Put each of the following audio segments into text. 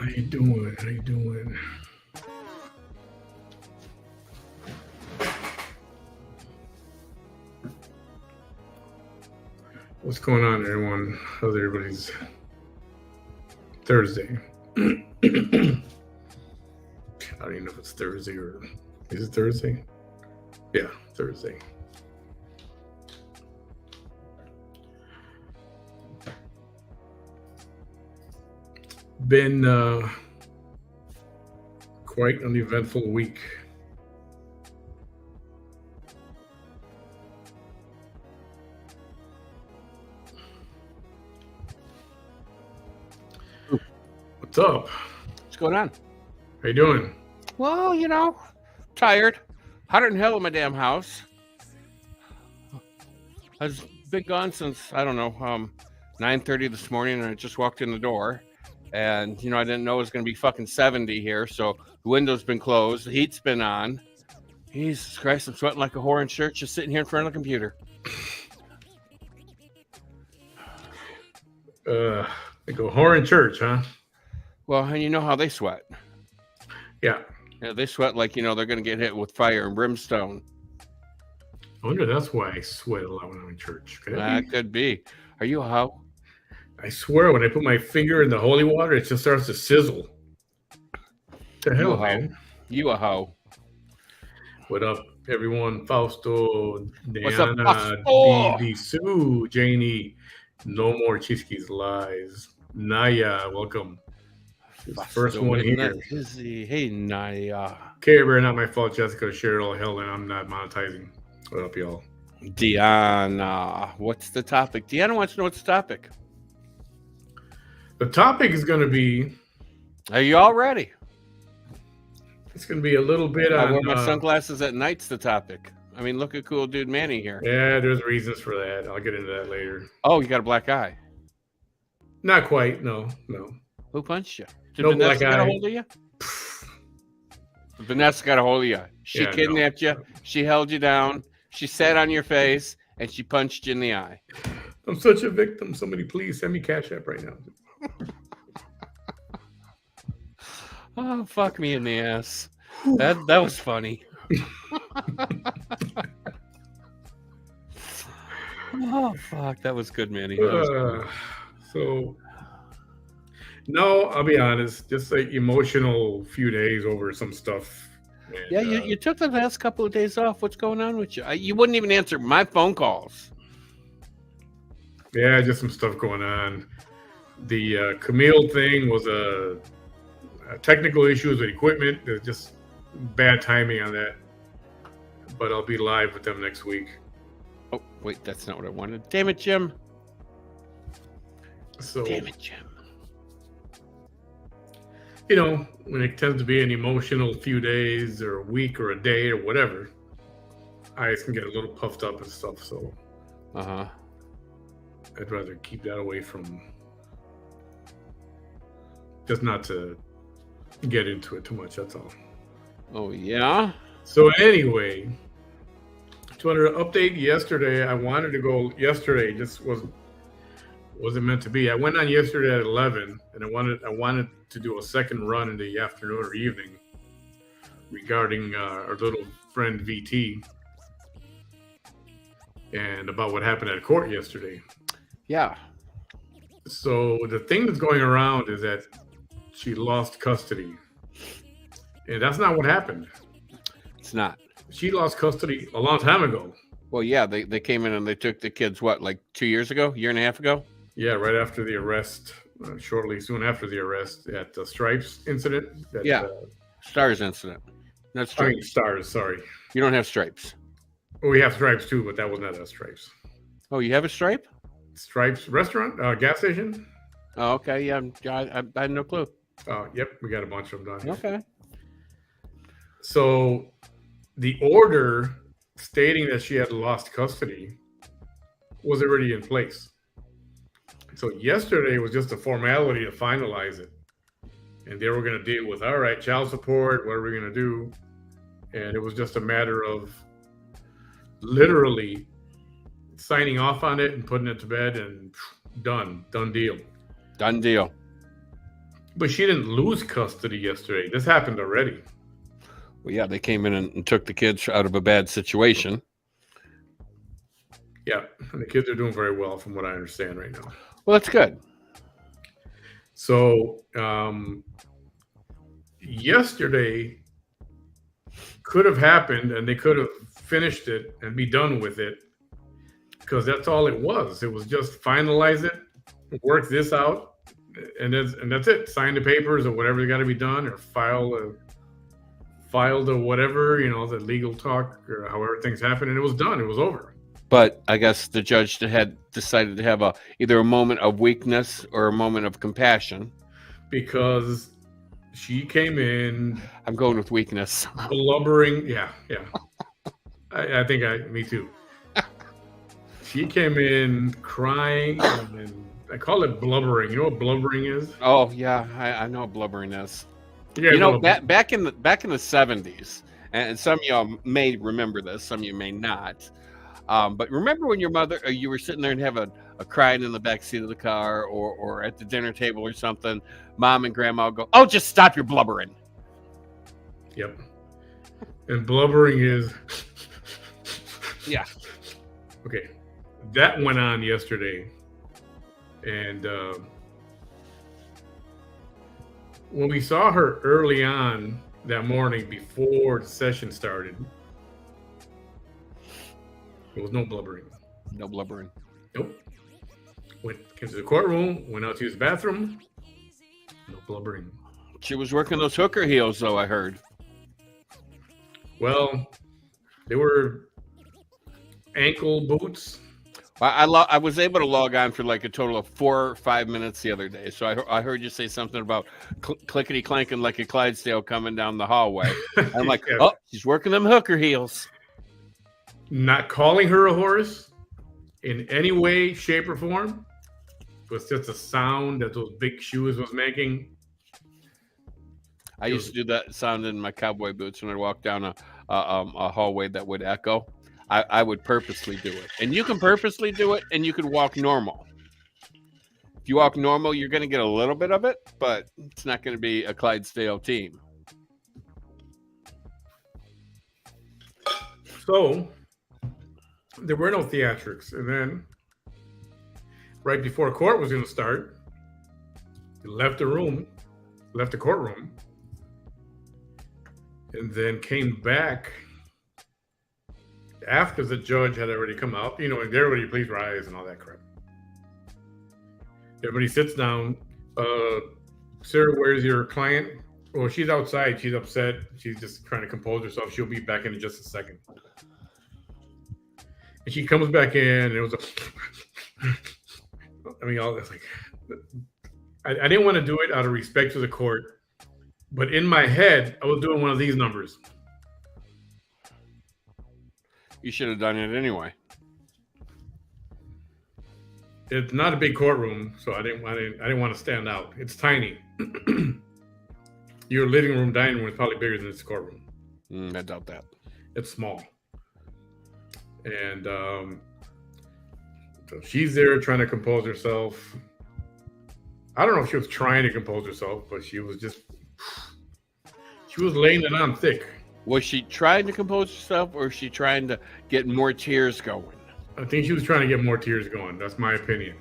How you doing? How you doing? What's going on, everyone? How's everybody's Thursday? I don't even know if it's Thursday or is it Thursday? Yeah, Thursday. Been quite an eventful week. What's up? What's going on? How you doing? Well, tired. Hotter than hell in my damn house. I've been gone since, I don't know, 9:30 this morning, and I just walked in the door. And, I didn't know it was going to be fucking 70 here, so the window's been closed, the heat's been on. Jesus Christ, I'm sweating like a whore in church just sitting here in front of the computer. They go whore in church, huh? Well, and you know how they sweat. Yeah. Yeah, they sweat like, they're going to get hit with fire and brimstone. I wonder that's why I sweat a lot when I'm in church. That could be. Are you a hoe? I swear, when I put my finger in the holy water, it just starts to sizzle. The hell, man? You a hoe. What up, everyone? Fausto, What's up, Diana, Fausto? BB, Sue, Janie, No More Chisky's Lies. Naya, welcome. First one here. Hey, Naya. Care Bear, not my fault. Jessica, Cheryl, hell, and I'm not monetizing. What up, y'all? Deanna, what's the topic? Deanna wants to know what's the topic. The topic is going to be... Are you all ready? It's going to be a little bit I on... wear my sunglasses at night's the topic. I mean, look at cool dude Manny here. Yeah, there's reasons for that. I'll get into that later. Oh, you got a black eye. Not quite. No. Who punched you? Did No Vanessa black get a eye. hold of you? Vanessa got a hold of you. She kidnapped you. She held you down. She sat on your face, and she punched you in the eye. I'm such a victim. Somebody please send me Cash App right now. Oh, fuck me in the ass. That was funny. Oh, fuck. That was good, Manny. No, I'll be honest. Just like emotional few days over some stuff. And, yeah, you took the last couple of days off. What's going on with you? You wouldn't even answer my phone calls. Yeah, just some stuff going on. The Camille thing was a technical issues with equipment. There's just bad timing on that. But I'll be live with them next week. Oh, wait, that's not what I wanted. Damn it, Jim. Damn it, Jim. When it tends to be an emotional few days or a week or a day or whatever, I can get a little puffed up and stuff. So, I'd rather keep that away from, just not to get into it too much. That's all. Oh, yeah? So anyway, just wanted to update yesterday. I wanted to go yesterday, just wasn't meant to be. I went on yesterday at 11, and I wanted to do a second run in the afternoon or evening regarding our little friend VT and about what happened at court yesterday. Yeah. So the thing that's going around is that she lost custody, and that's not what happened. It's not. She lost custody a long time ago. Well, yeah, they came in and they took the kids, like 2 years ago, year and a half ago? Yeah, right after the arrest, soon after the arrest at the Stripes incident. Stars incident. Not Stripes. Stars, sorry. You don't have Stripes. Well, we have Stripes too, but that was not a Stripes. Oh, you have a Stripe? Stripes restaurant, gas station. Oh, okay. Yeah, I had no clue. Yep, we got a bunch of them done. Okay. So the order stating that she had lost custody was already in place. So yesterday was just a formality to finalize it. And they were going to deal with, all right, child support, what are we going to do? And it was just a matter of literally signing off on it and putting it to bed and done deal. Done deal. But she didn't lose custody yesterday. This happened already. Well, yeah, they came in and took the kids out of a bad situation. Yeah, and the kids are doing very well from what I understand right now. Well, that's good. So yesterday could have happened, and they could have finished it and be done with it, because that's all it was. It was just finalize it, work this out, and that's it. Sign the papers or whatever got to be done, or file the whatever, the legal talk or however things happen, and it was done. It was over. But I guess the judge had decided to have either a moment of weakness or a moment of compassion. Because she came in. I'm going with weakness. Blubbering. Yeah. I think me too. She came in crying, and I call it blubbering. You know what blubbering is? Oh yeah, I know what blubbering is. Yeah, back in the 70s, and some of y'all may remember this, some of you may not. But remember when your mother, you were sitting there and have a crying in the back seat of the car, or at the dinner table or something, mom and grandma go, "Oh, just stop your blubbering." Yep. And blubbering is. Yeah. Okay. That went on yesterday. And when we saw her early on that morning before the session started, there was no blubbering. No blubbering. Nope. Came to the courtroom, went out to use the bathroom. No blubbering. She was working those hooker heels, though, I heard. Well, they were ankle boots. I was able to log on for like a total of 4 or 5 minutes the other day. So I heard you say something about clickety clanking like a Clydesdale coming down the hallway. I'm like, yeah. Oh, she's working them hooker heels. Not calling her a horse in any way, shape, or form. It was just a sound that those big shoes was making. I used to do that sound in my cowboy boots when I walked down a hallway that would echo. I would purposely do it. And you can purposely do it, and you can walk normal. If you walk normal, you're going to get a little bit of it, but it's not going to be a Clydesdale team. So there were no theatrics. And then right before court was going to start, he left the courtroom, and then came back after the judge had already come out, and everybody please rise and all that crap. Everybody sits down. Sir, where's your client? Well, she's outside. She's upset. She's just trying to compose herself. She'll be back in just a second. And she comes back in, and it was all this like, I didn't want to do it out of respect to the court, but in my head, I was doing one of these numbers. You should have done it anyway. It's not a big courtroom, so I didn't want to stand out. It's tiny. Your living room, dining room is probably bigger than this courtroom. I doubt that. It's small. And so she's there trying to compose herself. I don't know if she was trying to compose herself, but she was laying it on thick. Was she trying to compose herself, or was she trying to get more tears going? I think she was trying to get more tears going. That's my opinion.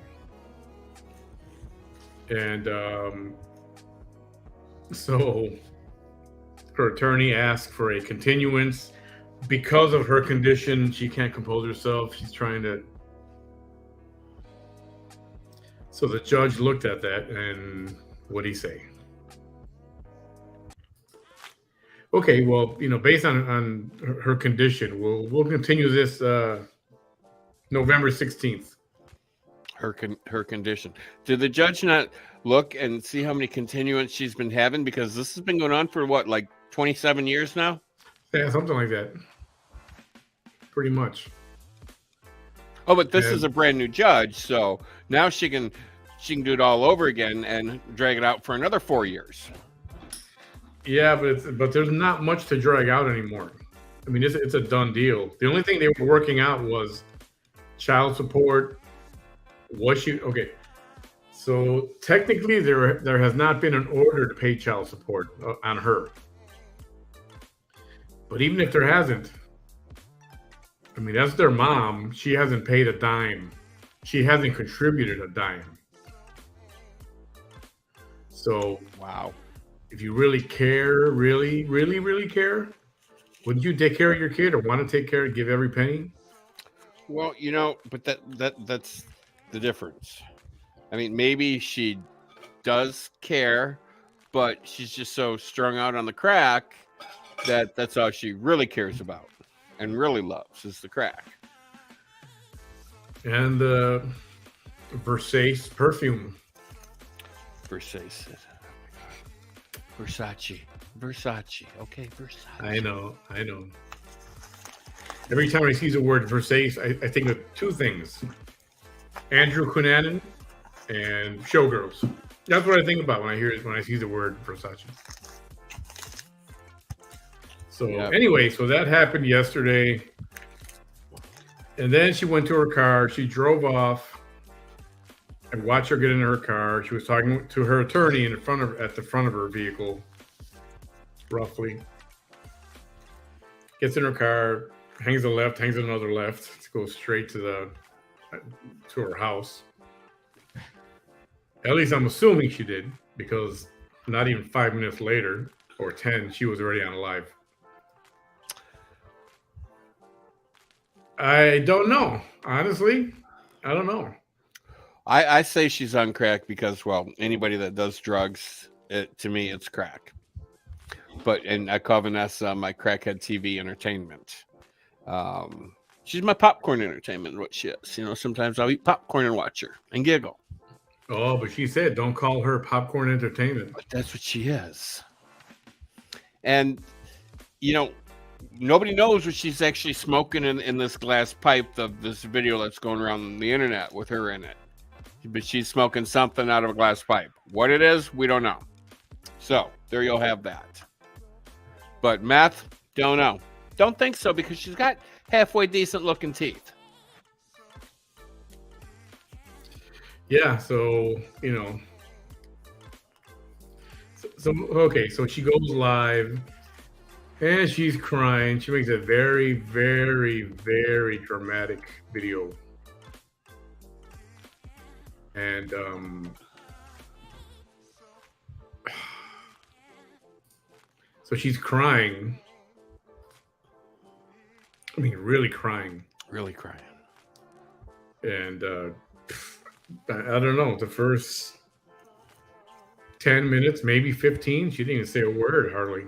And so her attorney asked for a continuance because of her condition. She can't compose herself. She's trying to. So the judge looked at that, and what'd he say? Okay, well, based on her condition, we'll continue this November 16th. Her condition. Did the judge not look and see how many continuance she's been having? Because this has been going on for what, like 27 years now? Yeah, something like that. Pretty much. Oh, but this is a brand new judge, so now she can do it all over again and drag it out for another 4 years. Yeah, but there's not much to drag out anymore. I mean, it's a done deal. The only thing they were working out was child support. Was she okay? So technically, there has not been an order to pay child support on her. But even if there hasn't, I mean, that's their mom. She hasn't paid a dime. She hasn't contributed a dime. So Wow. if you really care, really, really, really care, wouldn't you take care of your kid or want to take care and give every penny? Well, but that's the difference. I mean, maybe she does care, but she's just so strung out on the crack that that's all she really cares about and really loves is the crack. And the Versace perfume. Versace. Versace. Okay, Versace. I know. Every time I see the word Versace, I think of two things: Andrew Cunanan and Showgirls. That's what I think about when I see the word Versace. So anyway, so that happened yesterday, and then she went to her car. She drove off. I watched her get in her car. She was talking to her attorney at the front of her vehicle, roughly. Gets in her car, hangs a left, hangs another left, goes straight to her house. At least I'm assuming she did, because not even 5 minutes later, or 10, she was already on live. I don't know. Honestly, I don't know. I say she's on crack because, well, anybody that does drugs, to me, it's crack. And I call Vanessa my crackhead TV entertainment. She's my popcorn entertainment, what she is. Sometimes I'll eat popcorn and watch her and giggle. Oh, but she said don't call her popcorn entertainment. But that's what she is. And, nobody knows what she's actually smoking in this glass pipe of this video that's going around the internet with her in it. But she's smoking something out of a glass pipe. What it is, we don't know. So there you'll have that. But meth, don't know. Don't think so because she's got halfway decent looking teeth. Yeah, so so she goes live and she's crying. She makes a very, very, very dramatic video. And so she's crying. I mean, really crying. Really crying. And I don't know, the first 10 minutes, maybe 15, she didn't even say a word hardly.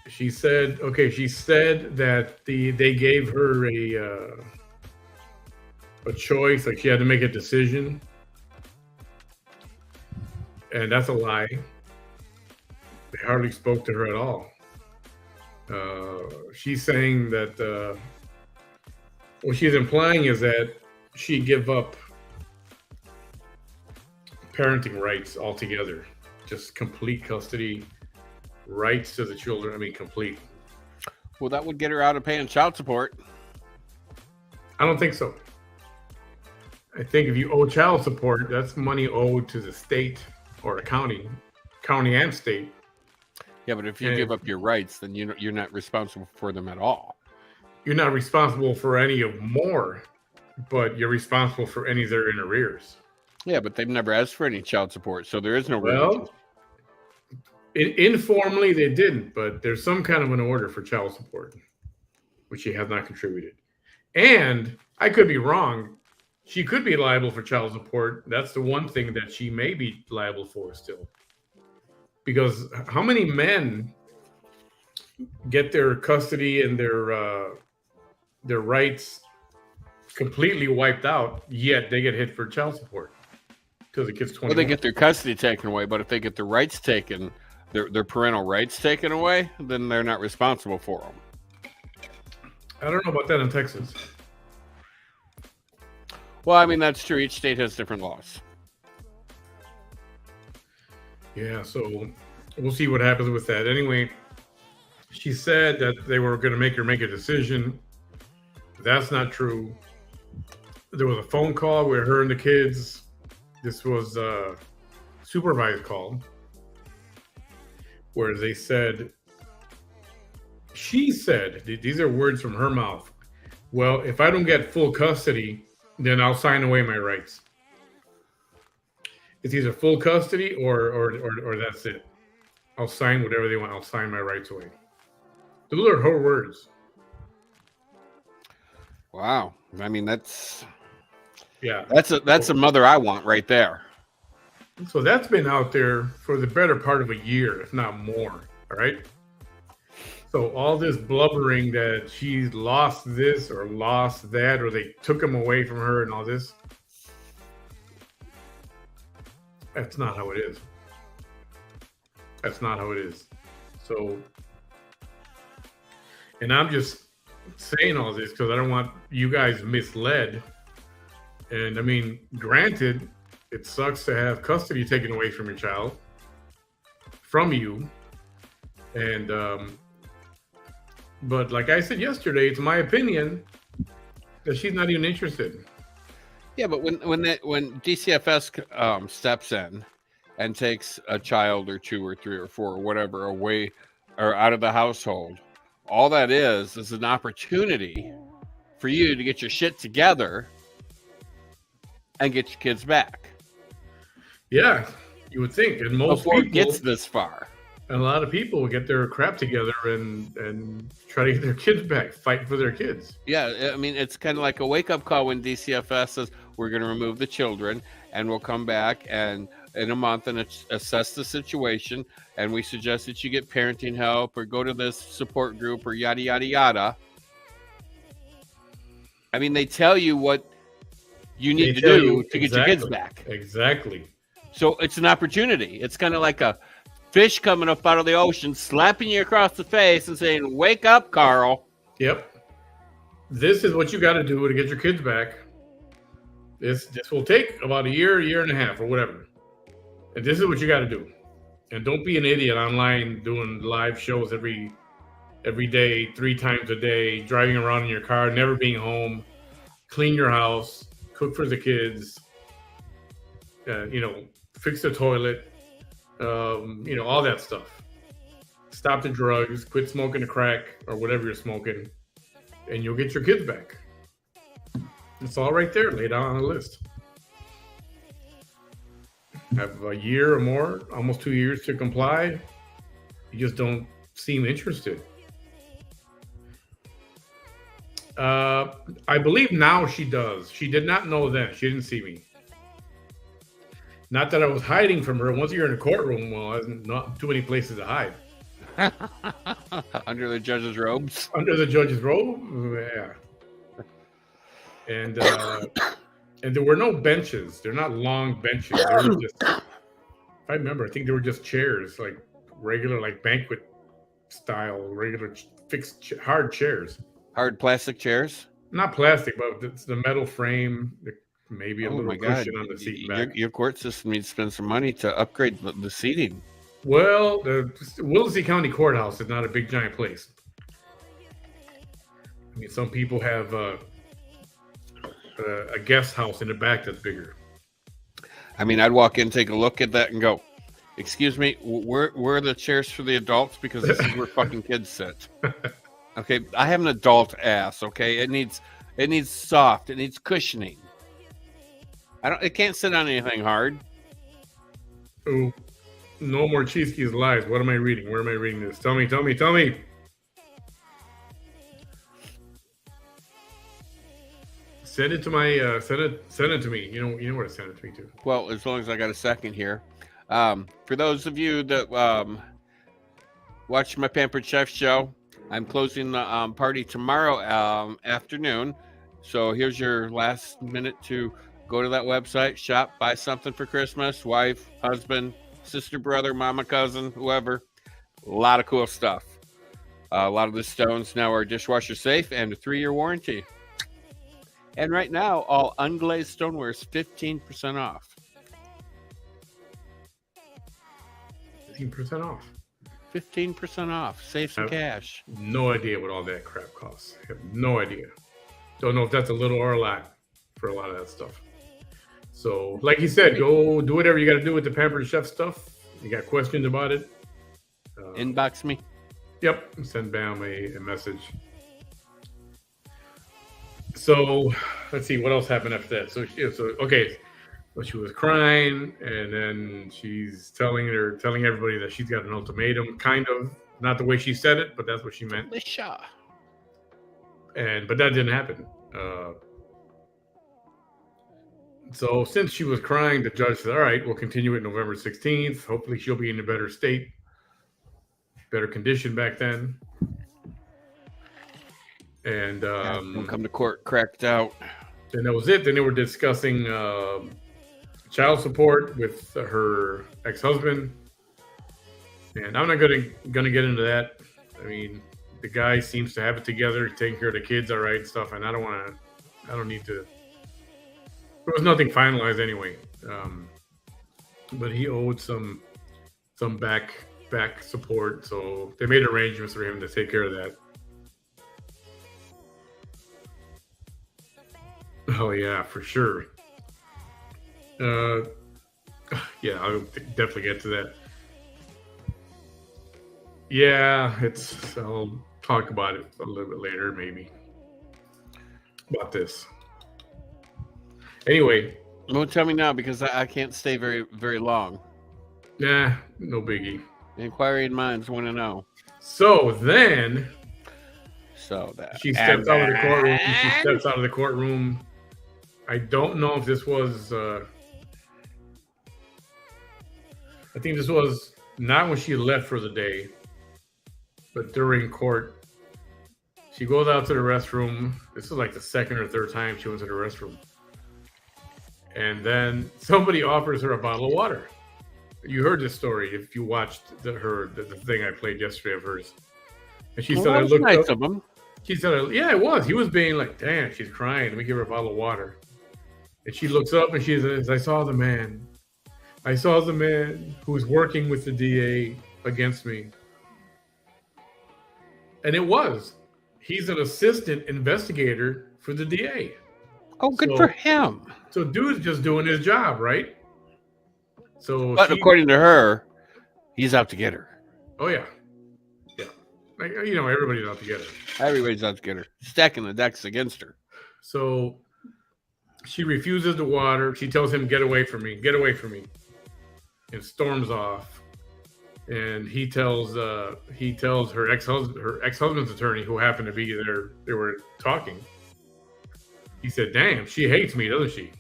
She said that they gave her a choice, like she had to make a decision. And that's a lie. They hardly spoke to her at all. She's saying that what she's implying is that she give up parenting rights altogether, just complete custody rights to the children. I mean, complete. Well, that would get her out of paying child support. I don't think so. I think if you owe child support, that's money owed to the state or the county and state. Yeah, but if you give up your rights, then you're not responsible for them at all. You're not responsible for any of more, but you're responsible for any that are in arrears. Yeah, but they've never asked for any child support, so there is no. Well, informally they didn't, but there's some kind of an order for child support, which she has not contributed. And I could be wrong. She could be liable for child support. That's the one thing that she may be liable for still. Because how many men get their custody and their rights completely wiped out, yet they get hit for child support because the kid's 21? Well, they get their custody taken away, but if they get their rights taken, their parental rights taken away, then they're not responsible for them. I don't know about that in Texas. Well, I mean, that's true. Each state has different laws. Yeah, so we'll see what happens with that. Anyway, she said that they were going to make her make a decision. That's not true. There was a phone call with her and the kids. This was a supervised call where they said, she said, these are words from her mouth. Well, if I don't get full custody, then I'll sign away my rights. It's either full custody or that's it. I'll sign whatever they want. I'll sign my rights away. Those are her words. Wow. I mean, that's Yeah. That's a mother I want right there. So that's been out there for the better part of a year, if not more. All right. So all this blubbering that she's lost this or lost that, or they took him away from her and all this, that's not how it is. That's not how it is. So, and I'm just saying all this because I don't want you guys misled. And I mean, granted, it sucks to have custody taken away from your child, from you. And, but like I said yesterday, it's my opinion that she's not even interested. Yeah, but when DCFS steps in and takes a child or two or three or four or whatever away or out of the household, all that is an opportunity for you to get your shit together and get your kids back. Yeah, you would think, and most before people, it gets this far. And a lot of people will get their crap together and try to get their kids back, fight for their kids. Yeah, I mean, it's kind of like a wake-up call when DCFS says, we're going to remove the children, and we'll come back and in a month and assess the situation, and we suggest that you get parenting help or go to this support group or yada, yada, yada. I mean, they tell you what you need to do to get your kids back. Exactly. So it's an opportunity. It's kind of like a fish coming up out of the ocean, slapping you across the face and saying, wake up, Carl. Yep. This is what you got to do to get your kids back. This will take about a year and a half or whatever. And this is what you got to do. And don't be an idiot online doing live shows every day, 3 times a day, driving around in your car, never being home, clean your house, cook for the kids, fix the toilet, all that stuff. Stop the drugs, quit smoking the crack or whatever you're smoking, and you'll get your kids back. It's all right there, laid out on the list. Have a year or more, almost 2 years to comply. You just don't seem interested. I believe now she does. She did not know then. She didn't see me. Not that I was hiding from her. Once you're in a courtroom, well, there's not too many places to hide. Under the judge's robes? Under the judge's robe? Yeah. And there were no benches. They're not long benches. They were just, if I remember, I think they were just chairs, like regular, like banquet style, regular fixed hard chairs. Hard plastic chairs? Not plastic, but it's the metal frame, maybe a little cushion on the seat back. Your court system needs to spend some money to upgrade the seating. Well, the Williston County Courthouse is not a big, giant place. I mean, some people have a guest house in the back that's bigger. I mean, I'd walk in, take a look at that and go, excuse me, where are the chairs for the adults? Because this is where fucking kids sit. Okay, I have an adult ass, okay? It needs soft, it needs cushioning. It can't sit on anything hard. Oh, no more Cheeske's lies. What am I reading? Where am I reading this? Tell me. Send it to my send it to me. You know where to send it to me to. Well, as long as I got a second here. For those of you that watch my Pampered Chef show, I'm closing the party tomorrow afternoon. So here's your last minute to go to that website, shop, buy something for Christmas, wife, husband, sister, brother, mama, cousin, whoever. A lot of cool stuff. A lot of the stones now are dishwasher safe and a 3-year warranty. And right now, all unglazed stoneware is 15% off. 15% off. 15% off. Save some cash. No idea what all that crap costs. I have no idea. Don't know if that's a little or a lot for a lot of that stuff. So, like he said, go do whatever you got to do with the Pampered Chef stuff. You got questions about it? Inbox me. Yep, send Bam a message. So, let's see what else happened after that. So okay, so she was crying, and then she's telling everybody that she's got an ultimatum, kind of, not the way she said it, but that's what she meant. Lisha. But that didn't happen. So since she was crying, the judge said, all right, we'll continue it November 16th. Hopefully she'll be in a better state, better condition back then. And don't come to court cracked out. And that was it. Then they were discussing child support with her ex-husband. And I'm not gonna get into that. I mean, the guy seems to have it together, taking care of the kids all right and stuff, and I don't need to. There was nothing finalized anyway, but he owed some back support, so they made arrangements for him to take care of that. Oh yeah, for sure. Yeah, I'll definitely get to that. Yeah, I'll talk about it a little bit later, maybe. About this. Anyway. Don't tell me now because I can't stay very, very long. Nah, no biggie. Inquiring minds want to know. So then. So that. She steps out of the courtroom. She steps out of the courtroom. I don't know if this was. I think this was not when she left for the day, but during court. She goes out to the restroom. This is like the second or third time she went to the restroom. And then somebody offers her a bottle of water. You heard this story if you watched the thing I played yesterday of hers. And she said, I looked nice up. Of him. She said, yeah, it was. He was being like, damn, she's crying. Let me give her a bottle of water. And she looks up and she says, I saw the man. I saw the man who was working with the DA against me. And it was. He's an assistant investigator for the DA. Oh, good for him. So dude's just doing his job, right? But according to her, he's out to get her. Oh, yeah. Yeah. Like, everybody's out to get her. Everybody's out to get her. Stacking the decks against her. So she refuses the water. She tells him, get away from me. Get away from me. And storms off. And he tells her ex-husband's attorney, who happened to be there, they were talking. He said, damn, she hates me, doesn't she?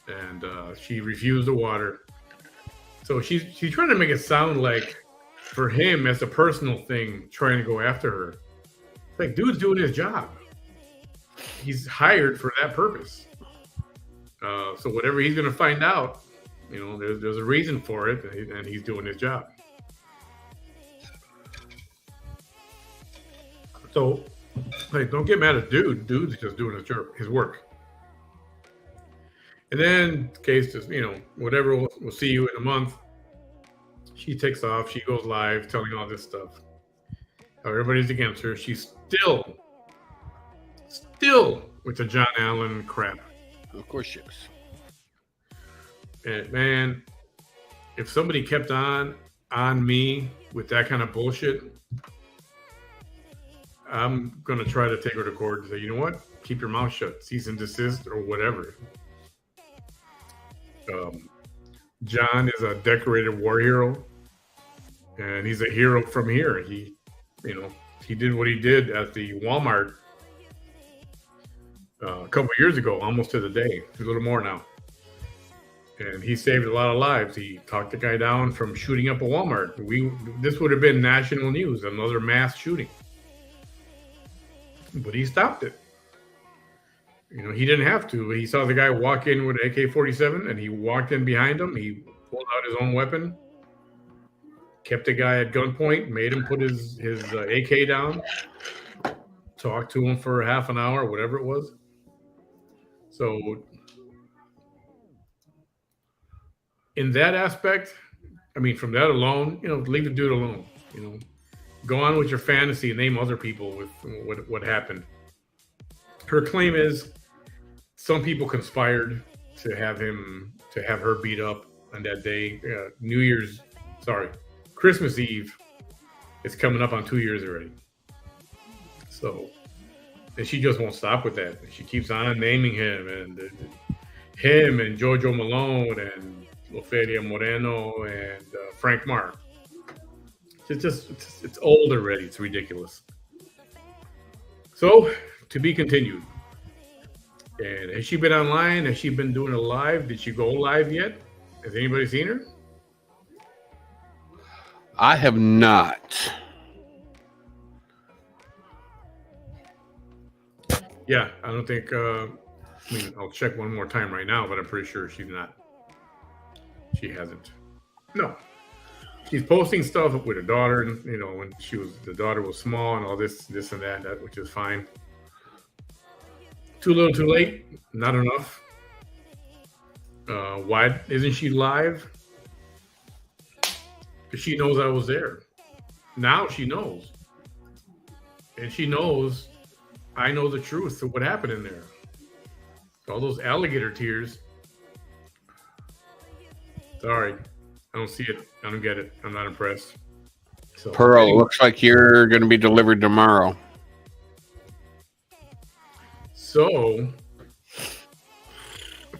And she refused the water. So she's trying to make it sound like, for him, as a personal thing, trying to go after her. It's like, dude's doing his job. He's hired for that purpose. So whatever he's going to find out, there's a reason for it, and he's doing his job. So, like, don't get mad at dude. Dude's just doing his work. And then, case just, whatever, we'll see you in a month. She takes off. She goes live telling all this stuff. How everybody's against her. She's still with the John Allen crap. Of course she is. And man, if somebody kept on me with that kind of bullshit, I'm going to try to take her to court and say, you know what? Keep your mouth shut, cease and desist, or whatever. John is a decorated war hero, and he's a hero from here. He did what he did at the Walmart a couple of years ago, almost to the day, a little more now. And he saved a lot of lives. He talked the guy down from shooting up a Walmart. This would have been national news, another mass shooting. But he stopped it. He didn't have to. He saw the guy walk in with an AK-47, and he walked in behind him. He pulled out his own weapon, kept the guy at gunpoint, made him put his AK down, talked to him for half an hour, whatever it was. So in that aspect, from that alone, leave the dude alone. Go on with your fantasy and name other people with what happened. Her claim is some people conspired to have her beat up on that day. Christmas Eve is coming up on 2 years already. So, and she just won't stop with that. She keeps on naming him and Giorgio Malone and Ofelia Moreno and Frank Marr. It's old already. It's ridiculous. So, to be continued. And has she been online? Has she been doing a live? Did she go live yet? Has anybody seen her? I have not. Yeah, I don't think. I'll check one more time right now, but I'm pretty sure she's not. She hasn't. No, she's posting stuff with her daughter. When the daughter was small and all this and that, which is fine. Too little, too late. Not enough. Why isn't she live? Because she knows I was there. Now she knows, and she knows I know the truth of what happened in there. All those alligator tears. Sorry, I don't see it. I don't get it. I'm not impressed. So, Pearl, anyway, looks like you're going to be delivered tomorrow. So,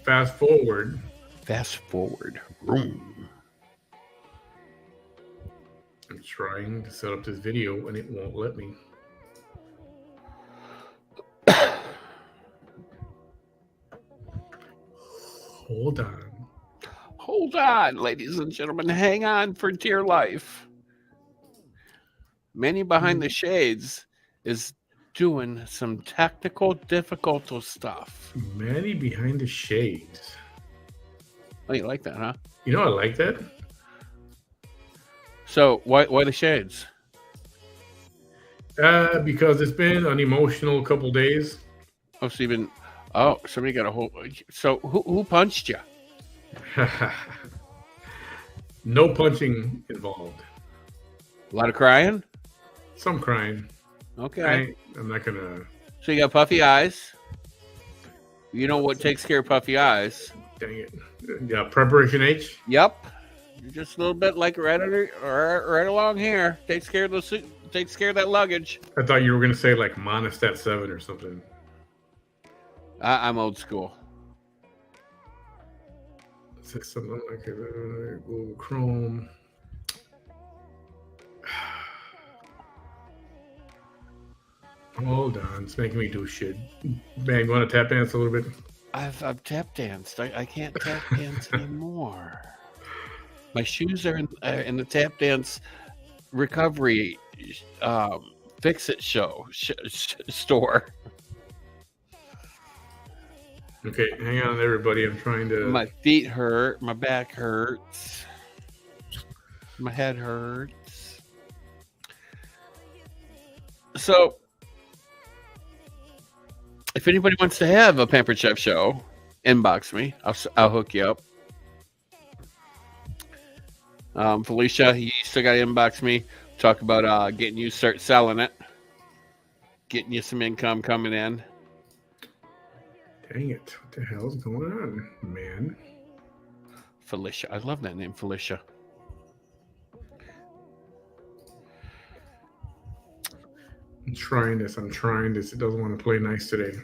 fast forward. Boom. I'm trying to set up this video and it won't let me. Hold on, ladies and gentlemen. Hang on for dear life. Manny Behind the Shades is doing some technical difficult stuff. Manny Behind the Shades. Oh, you like that, huh? I like that. So why the shades? Because it's been an emotional couple days. Oh, so somebody got a whole. So who punched you? No punching involved. A lot of crying? Some crying. Okay. I'm not gonna. So you got puffy eyes. You know what takes care of puffy eyes? Dang it. Yeah, preparation H. Yep. You're just a little bit like right along here. Takes care of that luggage. I thought you were gonna say like Monistat 7 or something. I'm old school. Something like Google Chrome. Hold on, it's making me do shit. Bang, you want to tap dance a little bit? I've tap danced. I can't tap dance anymore. My shoes are in the tap dance recovery fix-it show store. Okay, hang on, everybody. I'm trying to. My feet hurt. My back hurts. My head hurts. So, if anybody wants to have a Pampered Chef show, inbox me. I'll hook you up. Felicia, you still got to inbox me. Talk about getting you start selling it, getting you some income coming in. Dang it! What the hell's going on, man? Felicia, I love that name, Felicia. I'm trying this. It doesn't want to play nice today.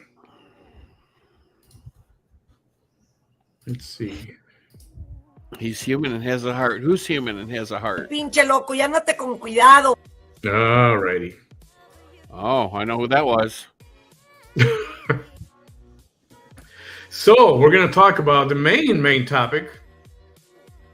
Let's see. He's human and has a heart. Who's human and has a heart? Pinche loco, ya andate con cuidado. Alrighty. Oh, I know who that was. So we're going to talk about the main topic,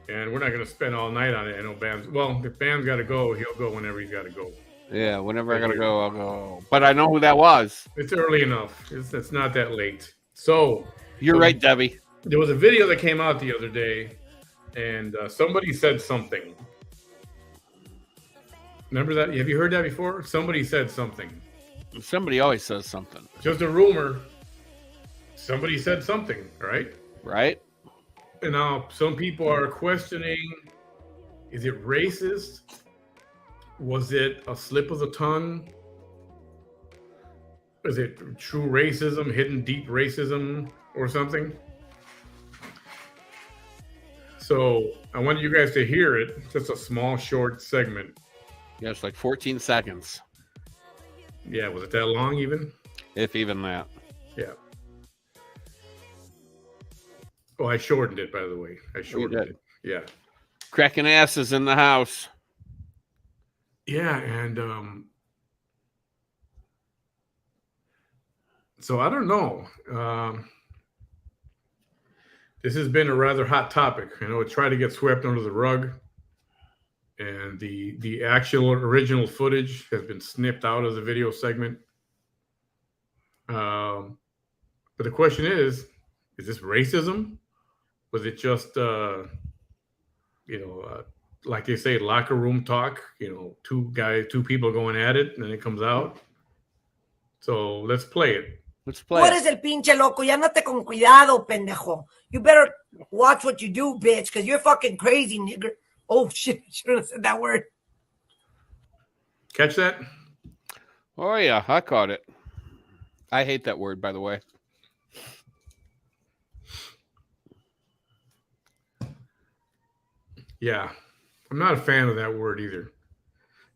and we're not going to spend all night on it. I know Bam's. Well, if Bam's got to go, he'll go whenever he's got to go. Yeah, whenever I gotta go, I'll go. But I know who that was. It's early enough. It's not that late. So you're right, Debbie. There was a video that came out the other day, and somebody said something. Remember that? Have you heard that before? Somebody said something. Somebody always says something. Just a rumor. Somebody said something, right? Right. And now some people are questioning, is it racist? Was it a slip of the tongue? Is it true racism, hidden deep racism or something? So I want you guys to hear it. Just a small, short segment. Yeah, it's like 14 seconds, Yeah, was it that long even? if even that. Yeah. Oh, I shortened it, by the way. I You shortened did. it. Yeah. Cracking asses in the house. Yeah, and so I don't know. This has been a rather hot topic. I know it tried to get swept under the rug, and the actual original footage has been snipped out of the video segment. But the question is this racism? Was it just like they say, locker room talk? Two people going at it, and then it comes out. So let's play it. Let's Tú play eres it. el pinche loco. Y ándate con cuidado, pendejo. You better watch what you do, bitch, because you're fucking crazy, nigger. Oh, shit. I shouldn't have said that word. Catch that? Oh, yeah, I caught it. I hate that word, by the way. Yeah. I'm not a fan of that word either. In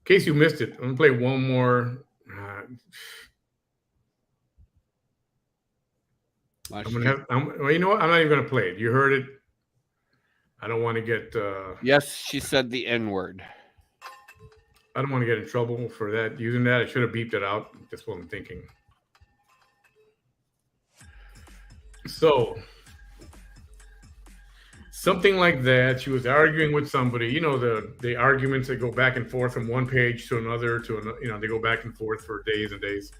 case you missed it, I'm going to play one more. I'm gonna have. Well, you know what? I'm not even going to play it. You heard it. I don't want to get. Yes, she said the N word. I don't want to get in trouble for that. Using that, I should have beeped it out. That's what I'm thinking. So, something like that. She was arguing with somebody. You know the arguments that go back and forth from one page to another. They go back and forth for days and days.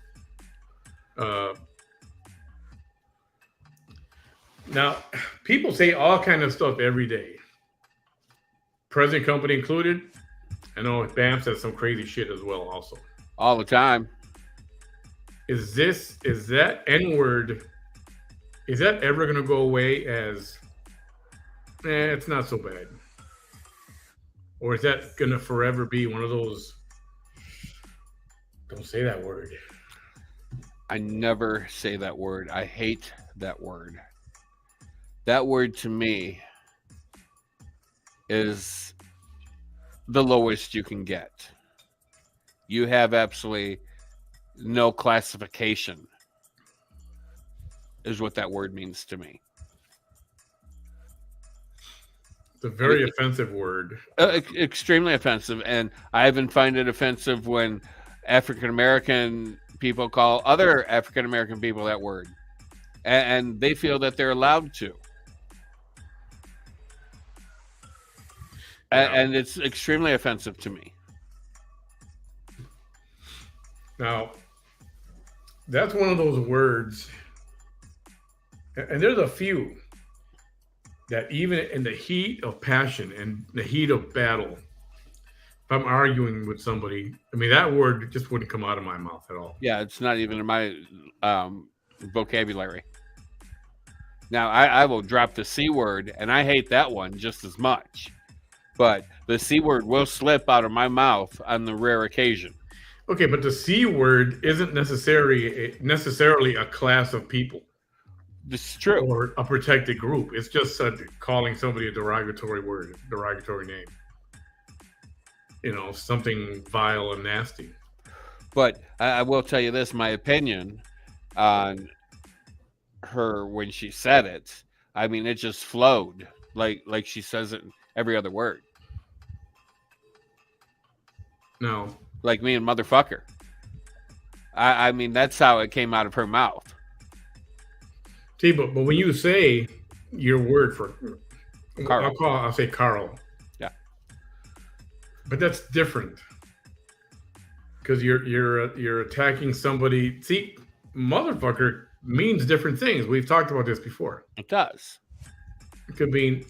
Now, people say all kind of stuff every day. Present company included. I know Bam says some crazy shit as well. Also, all the time. Is that N-word? Is that ever going to go away as? It's not so bad. Or is that going to forever be one of those? Don't say that word. I never say that word. I hate that word. That word to me is the lowest you can get. You have absolutely no classification, is what that word means to me. It's a very offensive word. Extremely offensive. And I even find it offensive when African American people call other African American people that word. And they feel that they're allowed to. Yeah. And it's extremely offensive to me. Now, that's one of those words, and there's a few that even in the heat of passion and the heat of battle, if I'm arguing with somebody, I mean, that word just wouldn't come out of my mouth at all. Yeah, it's not even in my vocabulary. Now, I will drop the C word, and I hate that one just as much. But the C word will slip out of my mouth on the rare occasion. Okay, but the C word isn't necessarily a class of people. This is true. Or a protected group. It's just calling somebody a derogatory word, derogatory name. Something vile and nasty. But I will tell you this, my opinion on her when she said it. I mean, it just flowed like she says it in every other word. No. Like me and motherfucker. I mean, that's how it came out of her mouth. See, but when you say your word for Carl. I'll say Carl. Yeah. But that's different. Because you're attacking somebody. See, motherfucker means different things. We've talked about this before. It does. It could mean,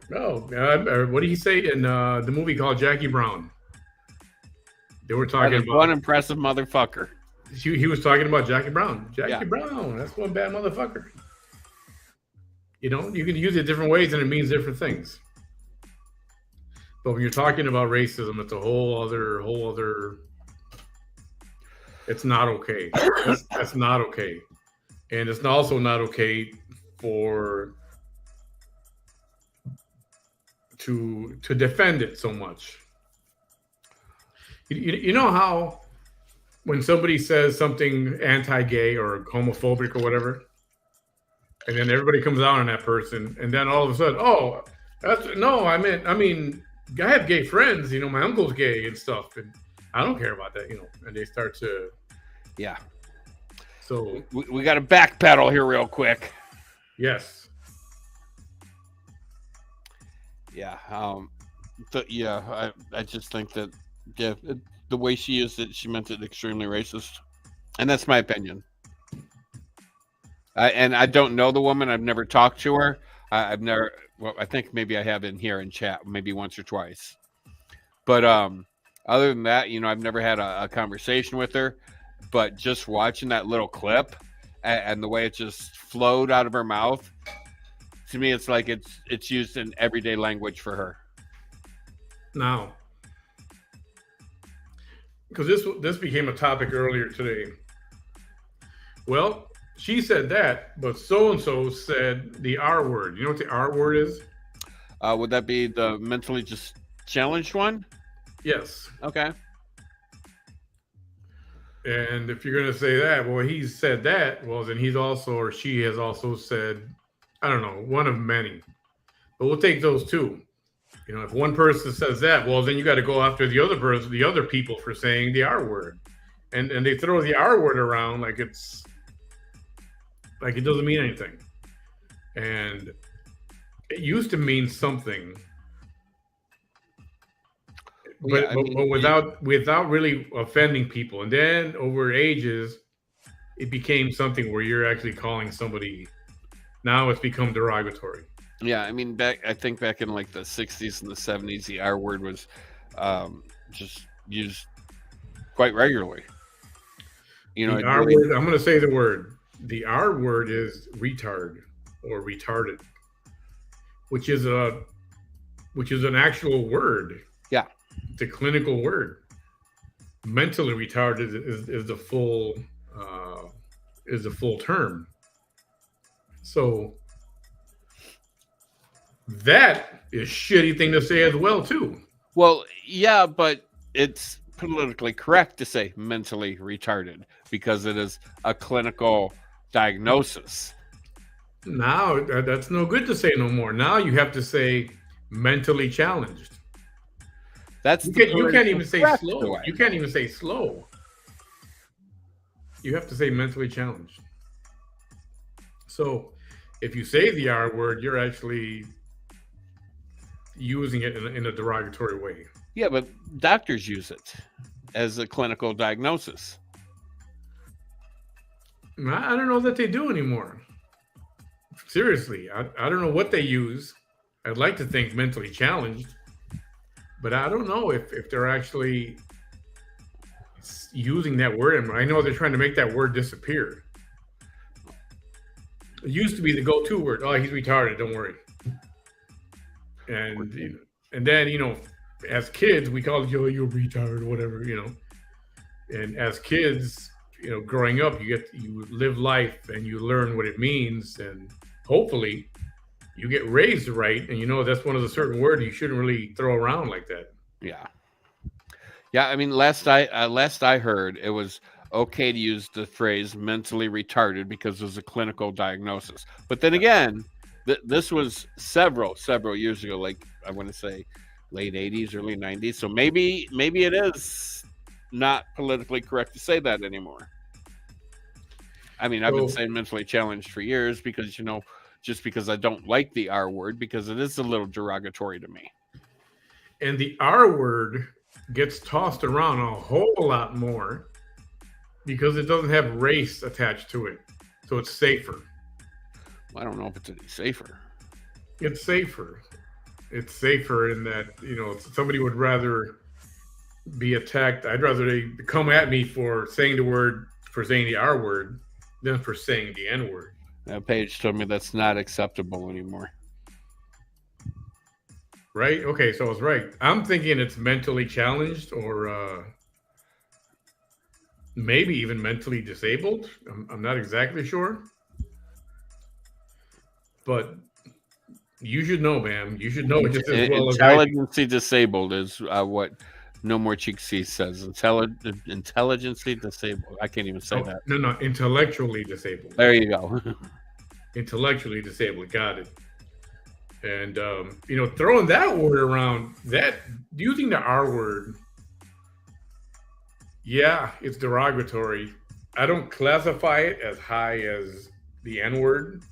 what did he say in the movie called Jackie Brown? They were talking about one impressive motherfucker. He was talking about Jackie Brown. Jackie Yeah. Brown, that's one bad motherfucker. You can use it different ways and it means different things. But when you're talking about racism, it's a whole other. It's not okay. That's not okay, and it's also not okay for to defend it so much. You know how when somebody says something anti-gay or homophobic or whatever, and then everybody comes out on that person, and then all of a sudden, oh, that's no, I mean, I have gay friends. You know, my uncle's gay and stuff, and I don't care about that. You know, and they start to, Yeah. So we got to backpedal here real quick. Yes. Yeah. I just think that the way she used it, she meant it extremely racist, and that's my opinion. And I don't know the woman. I've never talked to her. I've never. Well, I think maybe I have in here in chat, maybe once or twice. But other than that, you know, I've never had a conversation with her. But just watching that little clip and the way it just flowed out of her mouth, to me, it's like it's used in everyday language for her. Now, because this became a topic earlier today. Well, she said that, but so and so said the R word. You know what the R word is? Would that be the mentally just challenged one? Yes. Okay. And if you're going to say that, well, he's said that, well, then he's also, or she has also said, I don't know, one of many. But we'll take those two. You know, if one person says that, well, then you got to go after the other person, the other people for saying the R word. And they throw the R word around like it doesn't mean anything. And it used to mean something. But without really offending people. And then over ages, it became something where you're actually calling somebody. Now it's become derogatory. Yeah, I mean, I think back in like the 60s and the 70s, the R word was just used quite regularly. You know, the R word, I'm going to say the word. The R word is retard or retarded, which is an actual word. Yeah. It's a clinical word. Mentally retarded is the full term. So that is a shitty thing to say as well too. Well, yeah, but it's politically correct to say mentally retarded because it is a clinical diagnosis. Now that's no good to say no more. Now you have to say mentally challenged. You can't even say slow. You can't even say slow. You have to say mentally challenged. So if you say the R word, you're actually using it in a derogatory way. Yeah, but doctors use it as a clinical diagnosis. I don't know that they do anymore. Seriously, I don't know what they use. I'd like to think mentally challenged, but I don't know if they're actually using that word. I know they're trying to make that word disappear. It used to be the go-to word. Oh, he's retarded. Don't worry. And then, you know, as kids, we call you you're retarded, whatever, you know. And as kids, you know, growing up, you live life and you learn what it means, and hopefully you get raised right, and you know that's one of the certain words you shouldn't really throw around like that. Yeah. Yeah, I mean, last I heard, it was okay to use the phrase mentally retarded because it was a clinical diagnosis. But then again, this was several years ago, like I want to say late 80s, early 90s. So maybe it is not politically correct to say that anymore. I mean, I've been saying mentally challenged for years because, you know, just because I don't like the R word because it is a little derogatory to me. And the R word gets tossed around a whole lot more because it doesn't have race attached to it. So it's safer. I don't know if it's any safer. It's safer. It's safer in that, you know, somebody would rather be attacked. I'd rather they come at me for saying the R word than for saying the N word. That page told me that's not acceptable anymore. Right? Okay, so I was right. I'm thinking it's mentally challenged or maybe even mentally disabled. I'm not exactly sure. But You should know, Bam. You should know it just as well as I do. Intelligently disabled is what No More Cheek C says. Intelligently disabled. I can't even say that. No, intellectually disabled. There you go. Intellectually disabled. Got it. And throwing that word around, using the R word, yeah, it's derogatory. I don't classify it as high as the N word.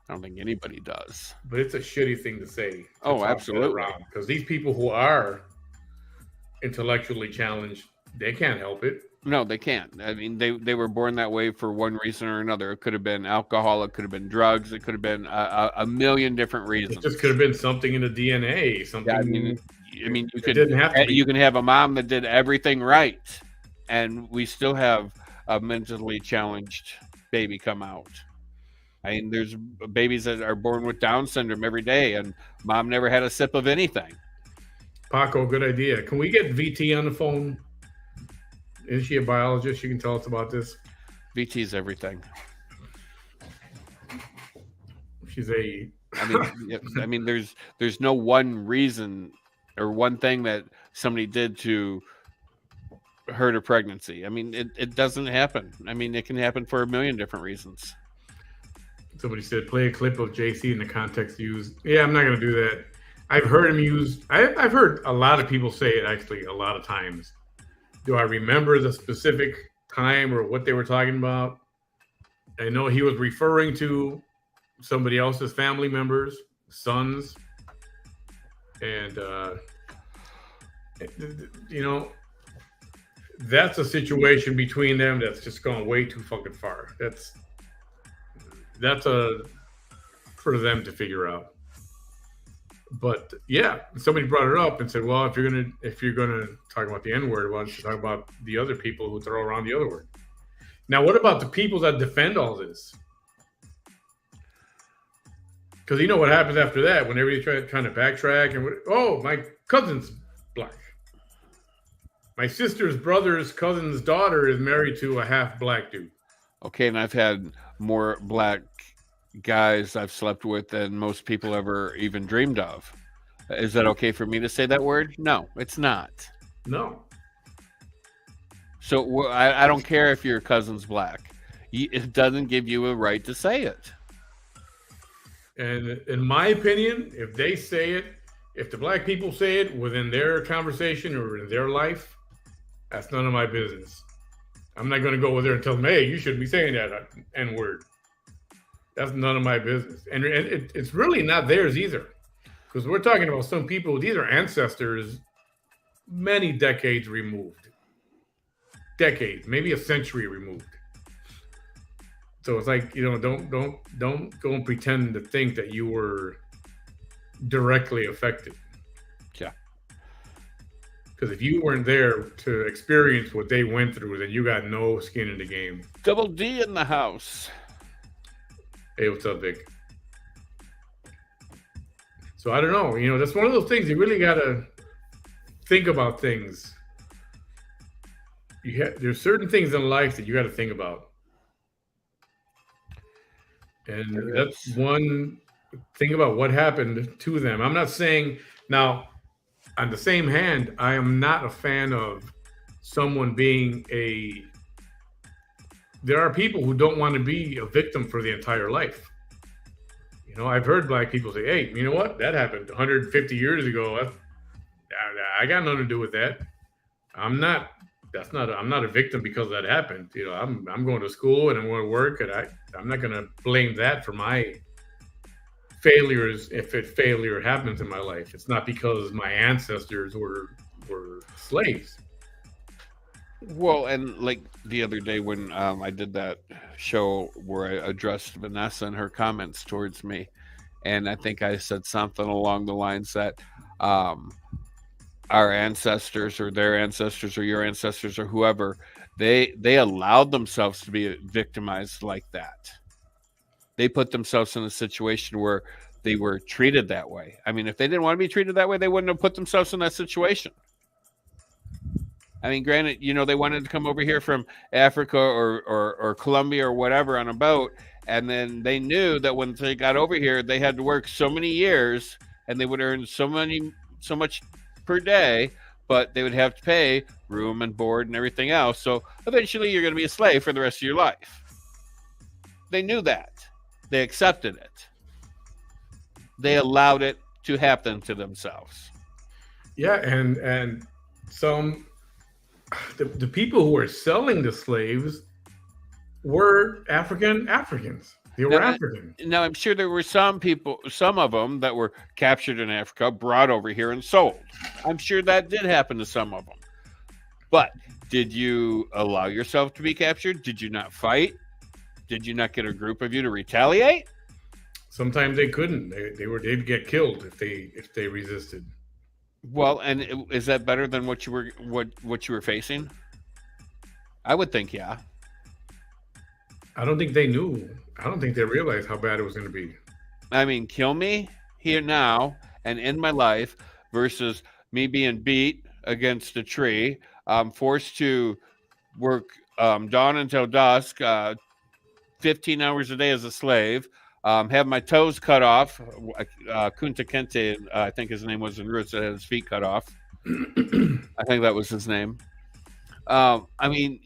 I don't think anybody does. But it's a shitty thing to say. Oh, absolutely. Because these people who are intellectually challenged, they can't help it. No, they can't. I mean, they were born that way for one reason or another. It could have been alcohol. It could have been drugs. It could have been a million different reasons. It just could have been something in the DNA. Something. Yeah, I mean, you can have a mom that did everything right, and we still have a mentally challenged baby come out. I mean, there's babies that are born with Down syndrome every day, and mom never had a sip of anything. Paco, good idea. Can we get VT on the phone? Is she a biologist? She can tell us about this. VT's everything. She's a. I mean, there's no one reason or one thing that somebody did to hurt a pregnancy. I mean, it doesn't happen. I mean, it can happen for a million different reasons. Somebody said, play a clip of JC in the context used. Yeah, I'm not going to do that. I've heard him use. I've heard a lot of people say it actually a lot of times. Do I remember the specific time or what they were talking about? I know he was referring to somebody else's family members, sons, and that's a situation between them that's just gone way too fucking far. That's for them to figure out. But yeah, somebody brought it up and said, well, if you're gonna talk about the N-word, why don't you talk about the other people who throw around the other word? Now, what about the people that defend all this? Because you know what happens after that when everybody's trying to backtrack and my cousin's black. My sister's brother's cousin's daughter is married to a half black dude. Okay, and I've had more black guys I've slept with than most people ever even dreamed of. Is that okay for me to say that word? No, it's not. No. So I don't care if your cousin's black. It doesn't give you a right to say it. And in my opinion, if they say it, if the black people say it within their conversation or in their life, that's none of my business. I'm not going to go over there and tell them, hey, you shouldn't be saying that N-word. That's none of my business. And it's really not theirs either. Because we're talking about some people, these are ancestors many decades removed. Decades, maybe a century removed. So it's like, don't go and pretend to think that you were directly affected. Yeah. Because if you weren't there to experience what they went through, then you got no skin in the game. Double D in the house. Hey, what's up, Vic? So I don't know. That's one of those things you really got to think about things. There's certain things in life that you got to think about. And that's one thing about what happened to them. I'm not saying now, on the same hand, I am not a fan of someone being there are people who don't want to be a victim for the entire life. I've heard black people say, hey, you know what? That happened 150 years ago. I got nothing to do with that. I'm not a victim because that happened. I'm going to school and I'm going to work, and I'm not going to blame that for my failures if failure happens in my life. It's not because my ancestors were slaves. Well, and like the other day when I did that show where I addressed Vanessa and her comments towards me, and I think I said something along the lines that our ancestors or their ancestors or your ancestors or whoever, they allowed themselves to be victimized like that. They put themselves in a situation where they were treated that way. I mean, if they didn't want to be treated that way, they wouldn't have put themselves in that situation. I mean, granted, they wanted to come over here from Africa or Colombia or whatever on a boat, And then they knew that when they got over here, they had to work so many years, and they would earn so much per day, but they would have to pay room and board and everything else. So eventually, you're going to be a slave for the rest of your life. They knew that. They accepted it. They allowed it to happen to themselves. Yeah, and some the people who were selling the slaves were Africans. They were African. Now, I'm sure there were some of them that were captured in Africa, brought over here, and sold. I'm sure that did happen to some of them. But did you allow yourself to be captured? Did you not fight? Did you not get a group of you to retaliate? Sometimes they couldn't. They'd get killed if they resisted. Well, and is that better than what you were facing? I would think, yeah. I don't think they knew. I don't think they realized how bad it was going to be. I mean, kill me here now and end my life versus me being beat against a tree, forced to work dawn until dusk, 15 hours a day as a slave, have my toes cut off. Kunta Kinte, I think his name was in Roots, that had his feet cut off. I think that was his name. I mean,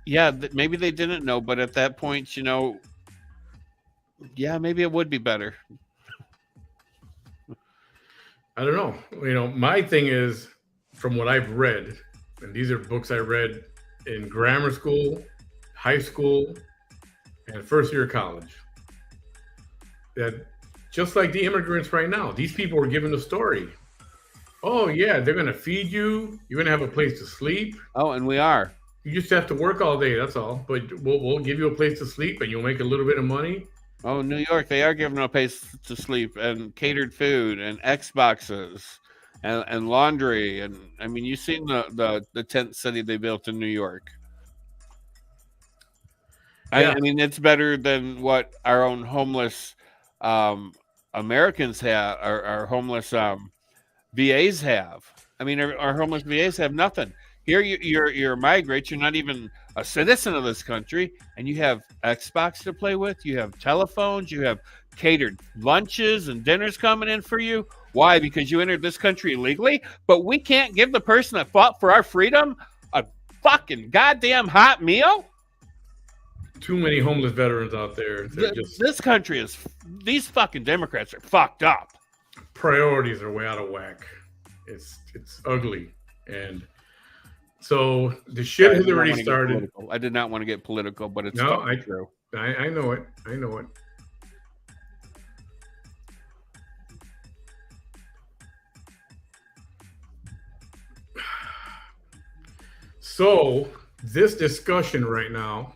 yeah, maybe they didn't know, but at that point, yeah, maybe it would be better. I don't know. My thing is, from what I've read, and these are books I read in grammar school, high school, and first year of college, that just like the immigrants right now, these people were given a story. Oh, yeah, they're going to feed you. You're going to have a place to sleep. Oh, and we are. You just have to work all day, that's all. But we'll give you a place to sleep, and you'll make a little bit of money. Oh, New York, they are giving a place to sleep and catered food and Xboxes and laundry. And, I mean, you've seen the tent city they built in New York. Yeah. I mean, it's better than what our own homeless Americans have, our homeless VAs have. I mean, our homeless VAs have nothing. Here, you're a migrant. You're not even a citizen of this country, and you have Xbox to play with. You have telephones. You have catered lunches and dinners coming in for you. Why? Because you entered this country illegally, but we can't give the person that fought for our freedom a fucking goddamn hot meal? Too many homeless veterans out there. This country is... These fucking Democrats are fucked up. Priorities are way out of whack. It's ugly. And so the shit has already started. I did not want to get political, but it's true. I know it. I know it. So this discussion right now.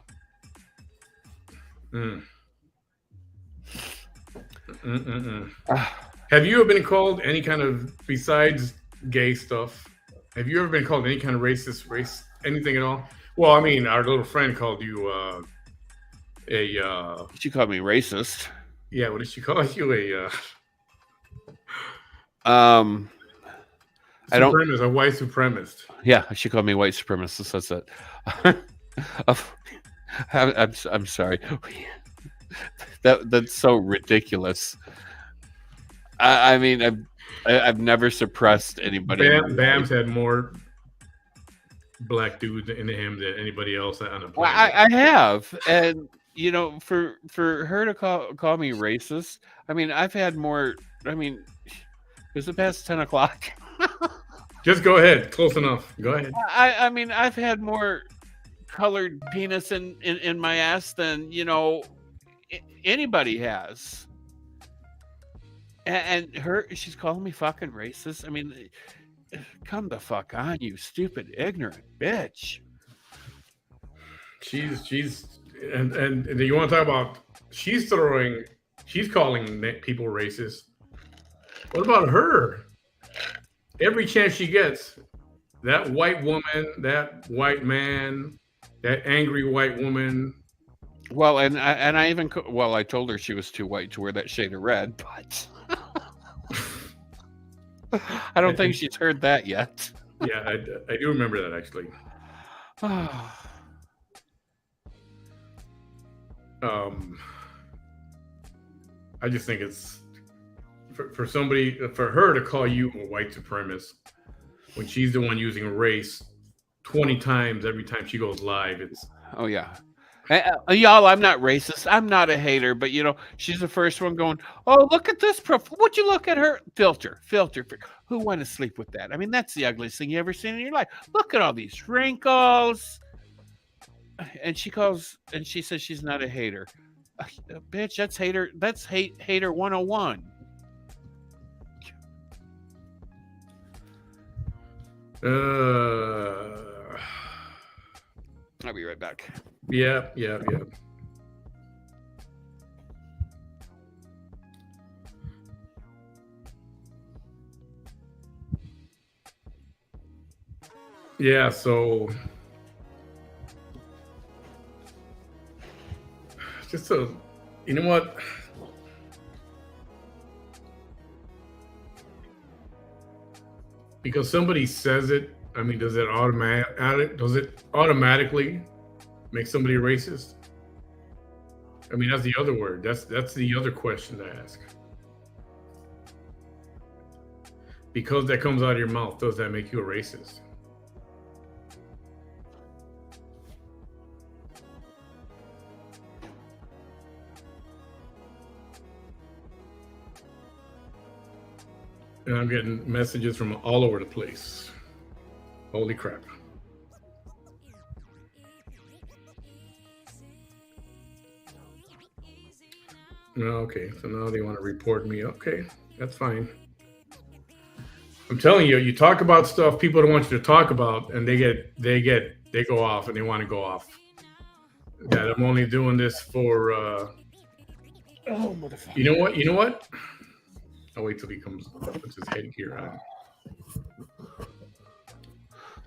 Have you ever been called any kind of, besides gay stuff, have you ever been called any kind of race, anything at all? Well, I mean, our little friend called you She called me racist. Yeah, what did she call you? I don't. A white supremacist. Yeah, she called me white supremacist. That's it. I'm sorry. That's so ridiculous. I mean, I've never suppressed anybody. Bam's had more black dudes in him than anybody else on the planet. I have, and for her to call me racist. I mean, I've had more. I mean, is it past 10 o'clock? Just go ahead. Close enough. Go ahead. I mean, I've had more colored penis in my ass than anybody has. And she's calling me fucking racist. I mean, come the fuck on, you stupid, ignorant bitch. She's and you want to talk about she's calling people racist. What about her? Every chance she gets, that white woman, that white man, that angry white woman. Well, and I even I told her she was too white to wear that shade of red, but I don't think she's heard that yet. Yeah, I do remember that actually. I just think it's for somebody, for her to call you a white supremacist when she's the one using race 20 times every time she goes live. It's Oh yeah. Y'all, I'm not racist. I'm not a hater, but she's the first one going, "Oh, look at this would you look at her filter? Who went to sleep with that? I mean, that's the ugliest thing you ever seen in your life. Look at all these wrinkles." And she says she's not a hater. Bitch, that's hater 101. I'll be right back. Yeah. Yeah, so just you know what? Because somebody says it, I mean, does it automatically make somebody racist? I mean, that's the other word. That's the other question to ask. Because that comes out of your mouth, does that make you a racist? And I'm getting messages from all over the place. Holy crap. Okay, so now they want to report me. Okay, that's fine. I'm telling you, you talk about stuff people don't want you to talk about, and they go off and they want to go off. That I'm only doing this for oh, motherfucker. You know what? I'll wait till he comes up with his head gear on. All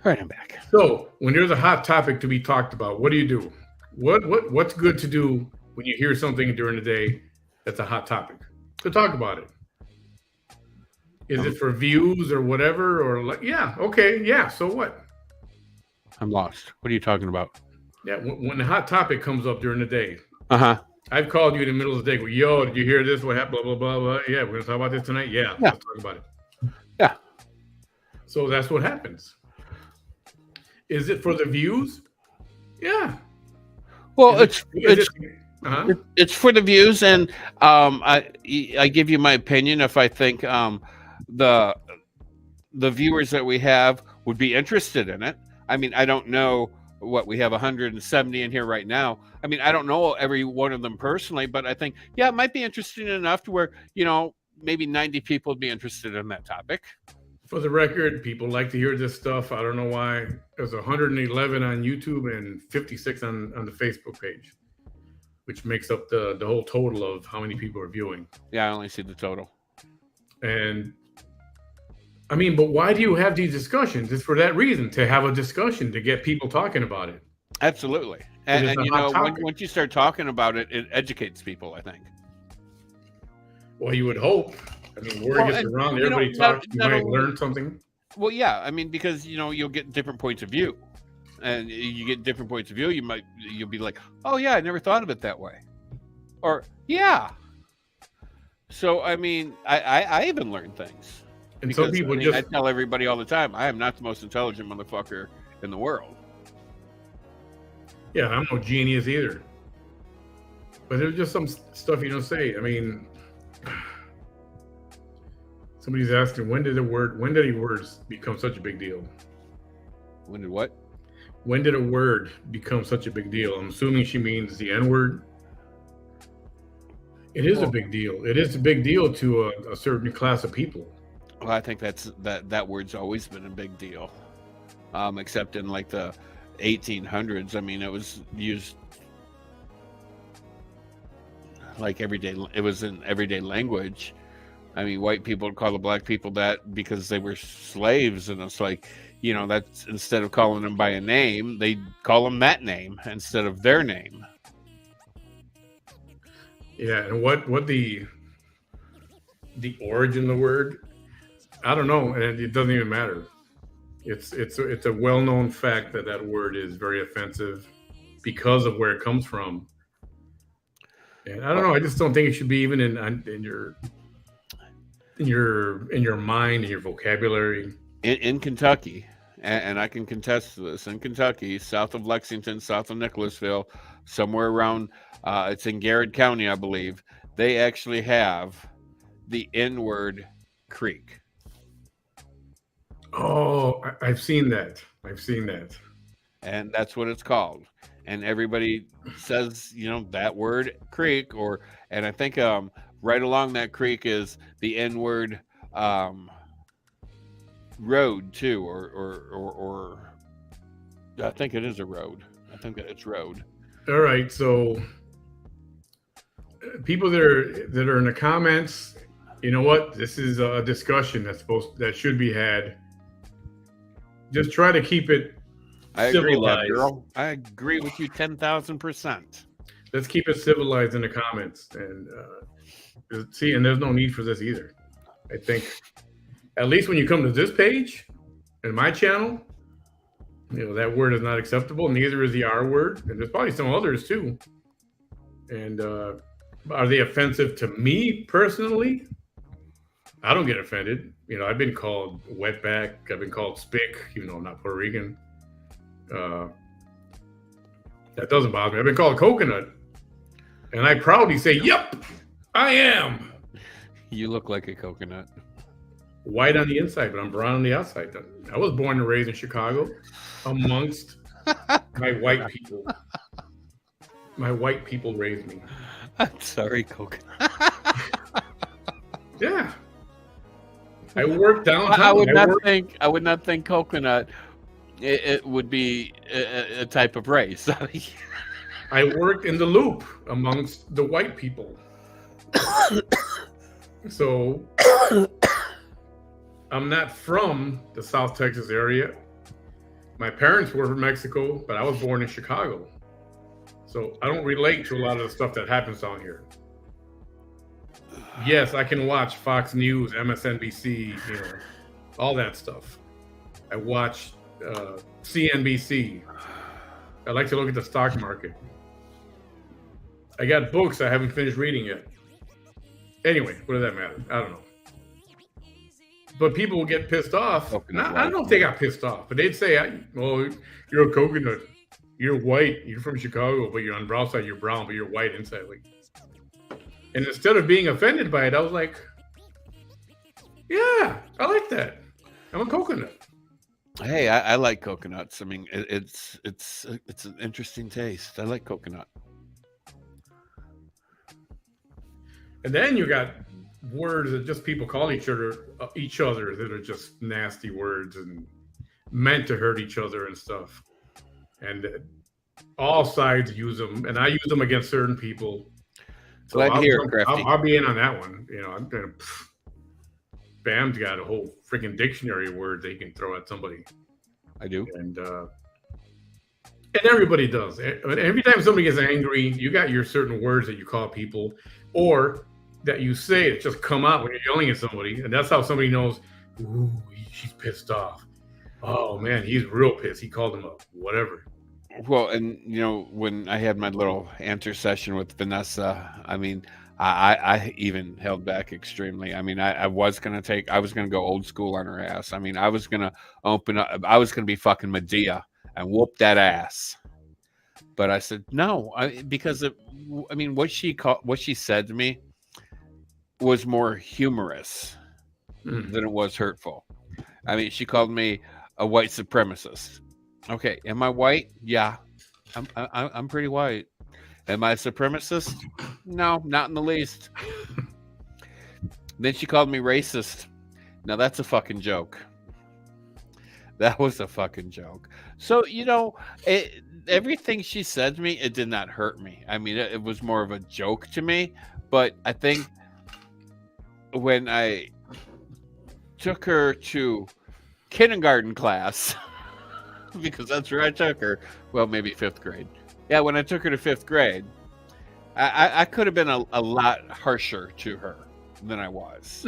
right, I'm back. So when there's a hot topic to be talked about, what do you do? What's good to do when you hear something during the day that's a hot topic? To talk about it. Is it for views or whatever? Or so what? I'm lost. What are you talking about? Yeah, when the hot topic comes up during the day. Uh-huh. I've called you in the middle of the day. Go, yo, did you hear this? What happened? Blah, blah, blah, blah. Yeah, we're going to talk about this tonight. Yeah, let's talk about it. Yeah. So that's what happens. Is it for the views? Yeah. Well, it's for the views, and I give you my opinion if I think the viewers that we have would be interested in it. I mean, I don't know what we have 170 in here right now. I mean, I don't know every one of them personally, but I think, it might be interesting enough to where, maybe 90 people would be interested in that topic. For the record, people like to hear this stuff. I don't know why. There's 111 on YouTube and 56 on the Facebook page, which makes up the whole total of how many people are viewing. Yeah, I only see the total. And I mean, but why do you have these discussions? It's for that reason, to have a discussion, to get people talking about it. Absolutely. And once you start talking about it, it educates people, I think. Well, you would hope. I mean, word gets around, everybody talks, you might learn something. Well, yeah, I mean, because, you'll get different points of view. And you get different points of view, you'll be like, oh, yeah, I never thought of it that way. Or, yeah. So, I mean, I even learn things. And because, some people I tell everybody all the time, I am not the most intelligent motherfucker in the world. Yeah, I'm no genius either. But there's just some stuff you don't say. I mean, somebody's asking, when did words become such a big deal? When did what? When did a word become such a big deal? I'm assuming she means the N-word. It is a big deal. It is a big deal to a certain class of people. Well, I think that word's always been a big deal, except in like the 1800s. I mean, it was used like everyday. It was in everyday language. I mean, white people would call the black people that because they were slaves, and it's like, that's instead of calling them by a name, they call them that name instead of their name. Yeah, and what the origin of the word? I don't know, and it doesn't even matter. It's a well-known fact that word is very offensive because of where it comes from. And I don't know. I just don't think it should be even in your mind, in your vocabulary. In Kentucky, and I can contest this, in Kentucky, south of Lexington, south of Nicholasville, somewhere around, it's in Garrett County, I believe, they actually have the N-word creek. Oh, I've seen that. I've seen that. And that's what it's called. And everybody says, that word creek, and I think right along that creek is the N-word road too, or I think it is a road. I think that it's road. All right, so people that are in the comments, you know what? This is a discussion that should be had. Just try to keep it I agree, Lab civilized. Girl. I agree with you 10,000%. Let's keep it civilized in the comments, and see. And there's no need for this either. I think at least when you come to this page in my channel, that word is not acceptable. Neither is the R word, and there's probably some others too. And are they offensive to me personally? I don't get offended. I've been called wetback. I've been called spick, even though I'm not Puerto Rican. That doesn't bother me. I've been called coconut, and I proudly say, "Yep, I am." You look like a coconut. White on the inside, but I'm brown on the outside. I was born and raised in Chicago, amongst my white people. My white people raised me. I'm sorry, coconut. Yeah. I worked downtown. I would not think coconut. It would be a type of race. I worked in the loop amongst the white people. So I'm not from the South Texas area. My parents were from Mexico, but I was born in Chicago. So I don't relate to a lot of the stuff that happens down here. Yes, I can watch Fox News, MSNBC, all that stuff. I watch CNBC. I like to look at the stock market. I got books I haven't finished reading yet. Anyway, what does that matter? I don't know. But people will get pissed off. I don't know if they got pissed off, but they'd say, "Well, you're a coconut. You're white. You're from Chicago, but you're on the outside. You're brown, but you're white inside." And instead of being offended by it, I was like, "Yeah, I like that. I'm a coconut." Hey, I like coconuts. I mean, it's an interesting taste. I like coconut. And then you got words that just people call each other that are just nasty words and meant to hurt each other and stuff. And all sides use them, and I use them against certain people. So Glad to hear it, Crafty. I'll be in on that one. I'm gonna. Bam's got a whole freaking dictionary of words that he can throw at somebody. I do. And everybody does. Every time somebody gets angry, you got your certain words that you call people, or that you say that just come out when you're yelling at somebody, and that's how somebody knows. Ooh, she's pissed off. Oh man, he's real pissed. He called him up. Whatever. Well, and when I had my little answer session with Vanessa, I mean, I even held back extremely. I mean, I was gonna go old school on her ass. I mean, I was gonna open up. I was gonna be fucking Medea and whoop that ass. But I said no, because what she said to me was more humorous than it was hurtful. I mean, she called me a white supremacist. Okay, am I white? Yeah, I'm pretty white. Am I a supremacist? No, not in the least. Then she called me racist. Now that's a fucking joke. That was a fucking joke. So everything she said to me, it did not hurt me. I mean, it was more of a joke to me. But I think when I took her to kindergarten class, because that's where I took her, well, maybe 5th grade. Yeah, when I took her to 5th grade, I could have been a lot harsher to her than I was.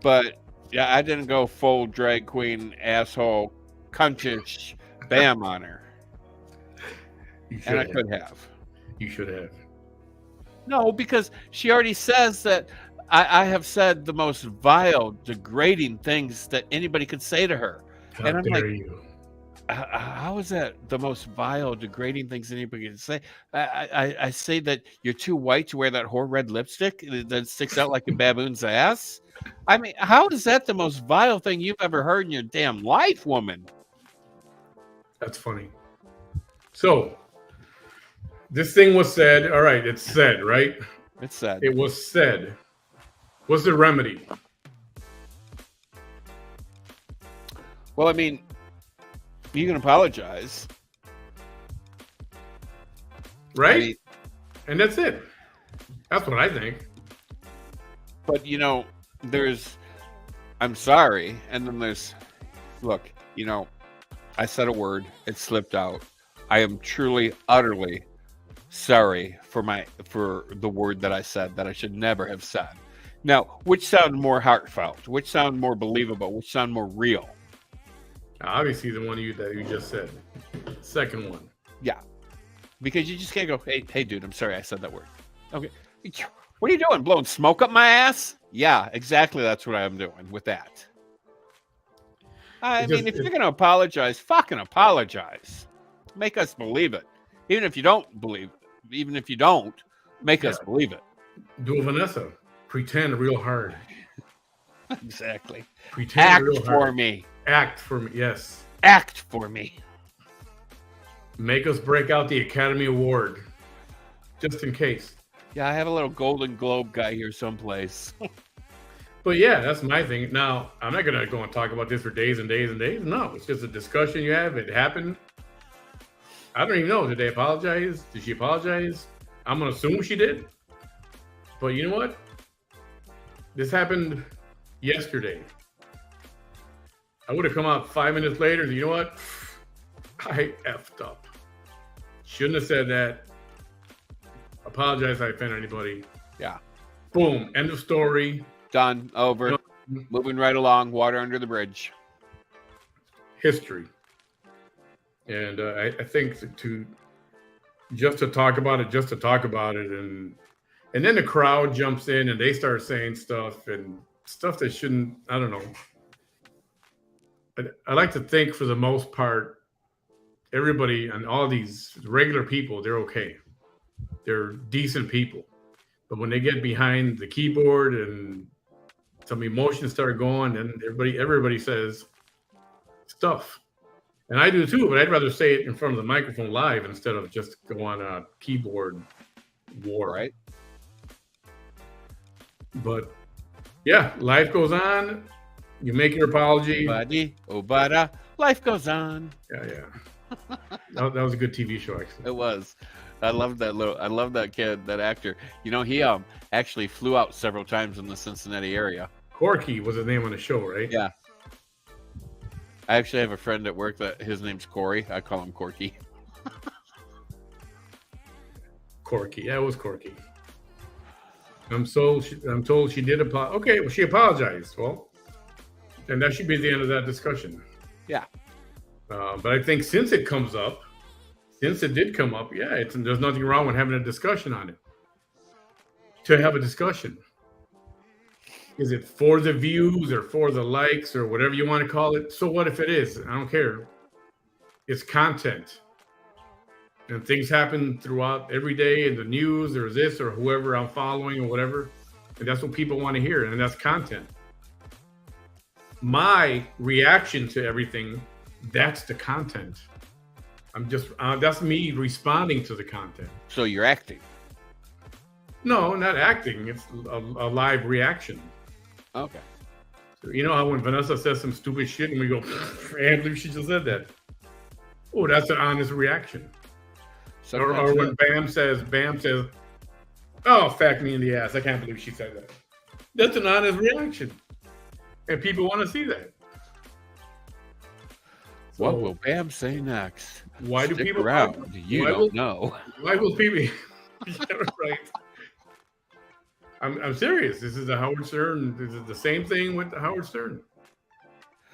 But yeah, I didn't go full drag queen, asshole, cuntish, bam on her. And I could have. You should have. No, because she already says that I have said the most vile, degrading things that anybody could say to her. How And I'm dare like, you? how is that the most vile, degrading things anybody can say? I say that you're too white to wear that whore red lipstick that sticks out like a baboon's ass. I mean, how is that the most vile thing you've ever heard in your damn life, woman? That's funny. So, this thing was said. All right, it's said, right? It's sad. It was said. What's the remedy? Well, I mean, you can apologize. Right? I mean, And that's it. That's what I think. but, you know, there's, I'm sorry. And then there's, look, you know, I said a word, it slipped out. I am truly, utterly sorry for the word that I said that I should never have said. Now, which sound more heartfelt? Which sound more believable? Which sound more real? Obviously, the one that you just said. Second one. Yeah, because you just can't go, hey, dude, I'm sorry I said that word. Okay, what are you doing? Blowing smoke up my ass? Yeah, exactly. That's what I'm doing with that. I mean, if you're going to apologize, fucking apologize. Make us believe it. Even if you don't believe it, even if you don't, make us believe it. Do a Vanessa. Pretend real hard. Exactly. Pretend Act real for hard. me. Act for me. Yes. Act for me. Make us break out the Academy Award. Just in case. Yeah, I have a little Golden Globe guy here someplace. But yeah, that's my thing. Now, I'm not going to go and talk about this for days and days and days. No, it's just a discussion you have. It happened. I don't even know. Did they apologize? Did she apologize? I'm going to assume she did. But you know what? This happened yesterday. I would have come out 5 minutes later. You know what? I effed up. Shouldn't have said that. Apologize if I offended anybody. Yeah. Boom. End of story. Done. Over. Moving right along. Water under the bridge. History. And I think just to talk about it, and then the crowd jumps in and they start saying stuff that shouldn't. I don't know. But I like to think, for the most part, everybody and all these regular people, they're okay. They're decent people. But when they get behind the keyboard and some emotions start going, and everybody says stuff. And I do too, but I'd rather say it in front of the microphone live instead of just go on a keyboard war. Right. But yeah, life goes on. You make your apology. Obada. Life goes on. Yeah. That was a good TV show, actually. It was. I love that kid, that actor. You know, he actually flew out several times in the Cincinnati area. Corky was the name on the show, right? Yeah. I actually have a friend at work that his name's Corey. I call him Corky. Corky. Yeah, it was Corky. I'm told she did apologize. Okay, well, she apologized. Well, and that should be the end of that discussion. Yeah. But I think since it did come up, yeah, there's nothing wrong with having a discussion on it. To have a discussion. Is it for the views or for the likes or whatever you want to call it? So what if it is? I don't care. It's content. And things happen throughout every day in the news or this or whoever I'm following or whatever. And that's what people want to hear. And that's content. My reaction to everything, that's the content. I'm just, that's me responding to the content. So you're acting? No, not acting. It's a live reaction. Okay. So you know how when Vanessa says some stupid shit and we go, I can't believe she just said that. Oh, that's an honest reaction. Or when Bam says, oh, fuck me in the ass. I can't believe she said that. That's an honest reaction. And people want to see that. So, what will Bam say next? Why do Stick people around? You don't know. Why will people? Yeah, right. I'm serious. This is the Howard Stern. This is the same thing with the Howard Stern.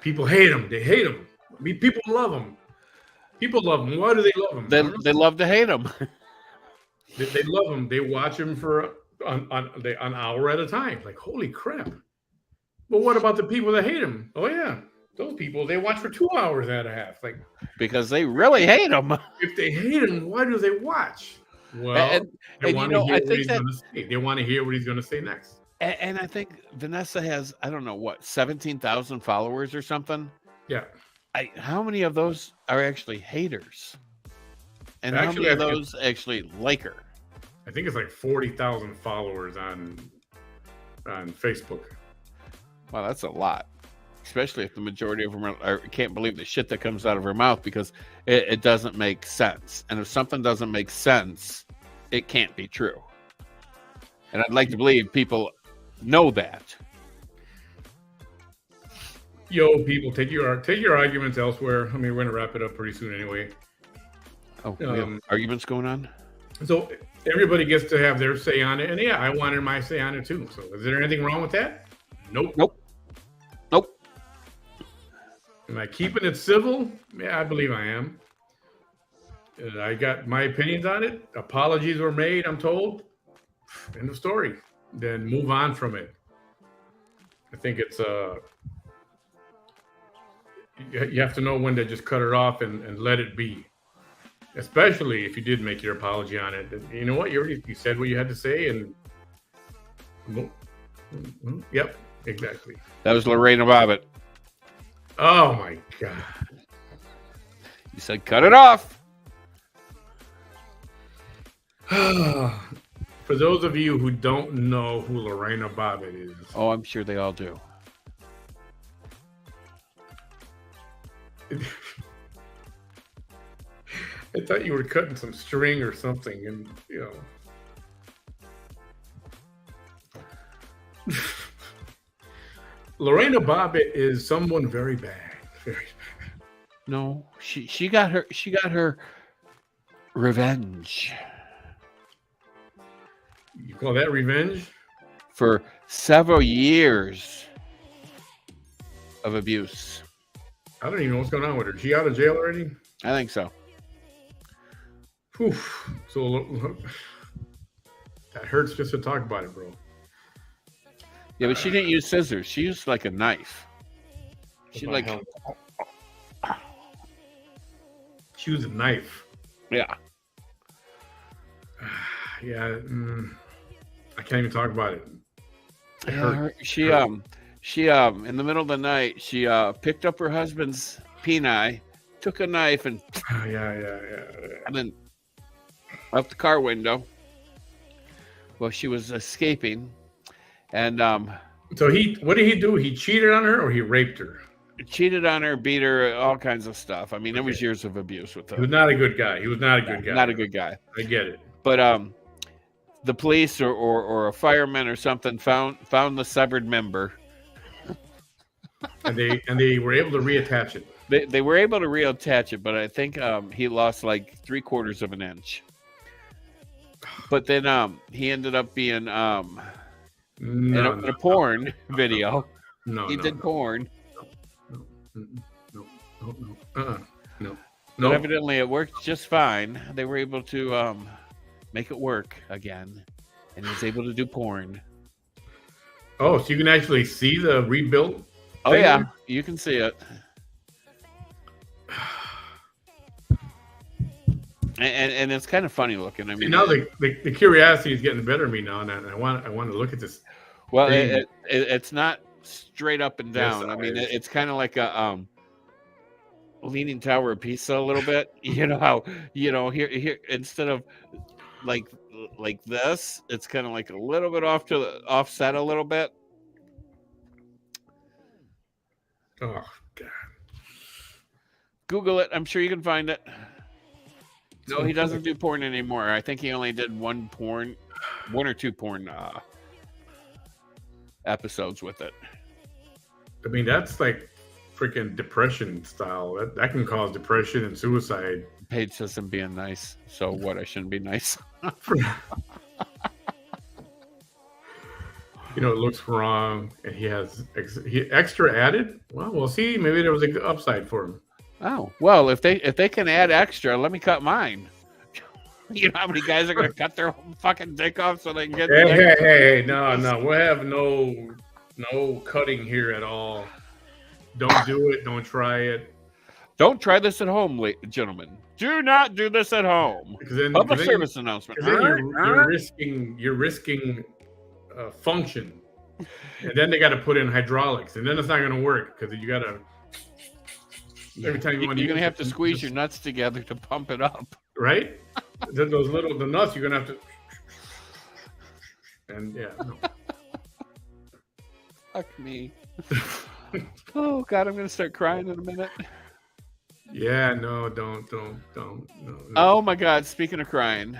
People hate him. They hate him. I mean, people love him. People love him. Why do they love him? They love to hate him. They love him. They watch him for an hour at a time. Like, holy crap. But what about the people that hate him? Oh, yeah. Those people, they watch for 2 hours and a half. Like, because they really hate him. if they hate him, why do they watch? Well, And, they and want to I hear what think he's that, going to say. They want to hear what he's going to say next. and I think Vanessa has, I don't know what, 17,000 followers or something. Yeah. How many of those are actually haters? And Actually, how many of those actually like her? I think it's like 40,000 followers on Facebook. Wow, that's a lot. Especially if the majority of them can't believe the shit that comes out of her mouth because it doesn't make sense. And if something doesn't make sense, it can't be true. And I'd like to believe people know that. Yo, people, take your arguments elsewhere. I mean, we're gonna wrap it up pretty soon anyway. Oh, we have arguments going on? So everybody gets to have their say on it, and yeah, I wanted my say on it too. So is there anything wrong with that? Nope. Nope. Am I keeping it civil? Yeah, I believe I am. I got my opinions on it. Apologies were made, I'm told. End of story. Then move on from it. I think it's you have to know when to just cut it off and let it be. Especially if you did make your apology on it. You know what? You said what you had to say, and yep, exactly. That was Lorena Bobbitt. Oh my God. You said cut it off. For those of you who don't know who Lorena Bobbitt is. Oh, I'm sure they all do. I thought you were cutting some string or something, and you know. Lorena Bobbitt is someone very bad. Very bad. No, she got her revenge. You call that revenge? For several years of abuse. I don't even know what's going on with her. Is she out of jail already? I think so. Whew. So that hurts just to talk about it, bro. Yeah, but she didn't use scissors. She used like a knife. She used a knife. Yeah. Yeah. I can't even talk about it. She in the middle of the night, she picked up her husband's peni, took a knife and and then out the car window. Well, she was escaping, and so what did he do? He cheated on her, or he raped her? Cheated on her, beat her, all kinds of stuff. I mean, it was years of abuse with her. He was not a good guy. Not a good guy. I get it. But the police or a fireman or something found the severed member. And they were able to reattach it. They were able to reattach it, but I think he lost like 3/4 of an inch. But then he ended up being in a porn video. He did porn. No. But evidently it worked just fine. They were able to make it work again, and he was able to do porn. Oh, so you can actually see the rebuilt? Oh yeah, you can see it. And it's kind of funny looking. I mean, now the curiosity is getting the better of me now, and I want to look at this. Well, it's not straight up and down. Yes, I mean, it's kind of like a Leaning Tower of Pisa a little bit. You know how here instead of like this, it's kind of like a little bit offset a little bit. Oh God! Google it. I'm sure you can find it. No, he doesn't do porn anymore. I think he only did one or two porn episodes with it. I mean, that's like freaking depression style. That can cause depression and suicide. Paige says I'm being nice. So what? I shouldn't be nice. It looks wrong, and he has extra added. Well, we'll see. Maybe there was an upside for him. Oh well, if they can add extra, let me cut mine. You know how many guys are going to cut their fucking dick off so they can get? Hey, no, we'll have no cutting here at all. Don't do it. Don't try it. Don't try this at home, gentlemen. Do not do this at home. Public service announcement. Because then you're risking function, and then they got to put in hydraulics, and then it's not going to work because you got to. Every time you're going to have to squeeze your nuts together to pump it up, right? The nuts you're going to have to. And yeah. No. Fuck me. Oh God, I'm going to start crying in a minute. Yeah, no, don't, no. Oh my God, speaking of crying.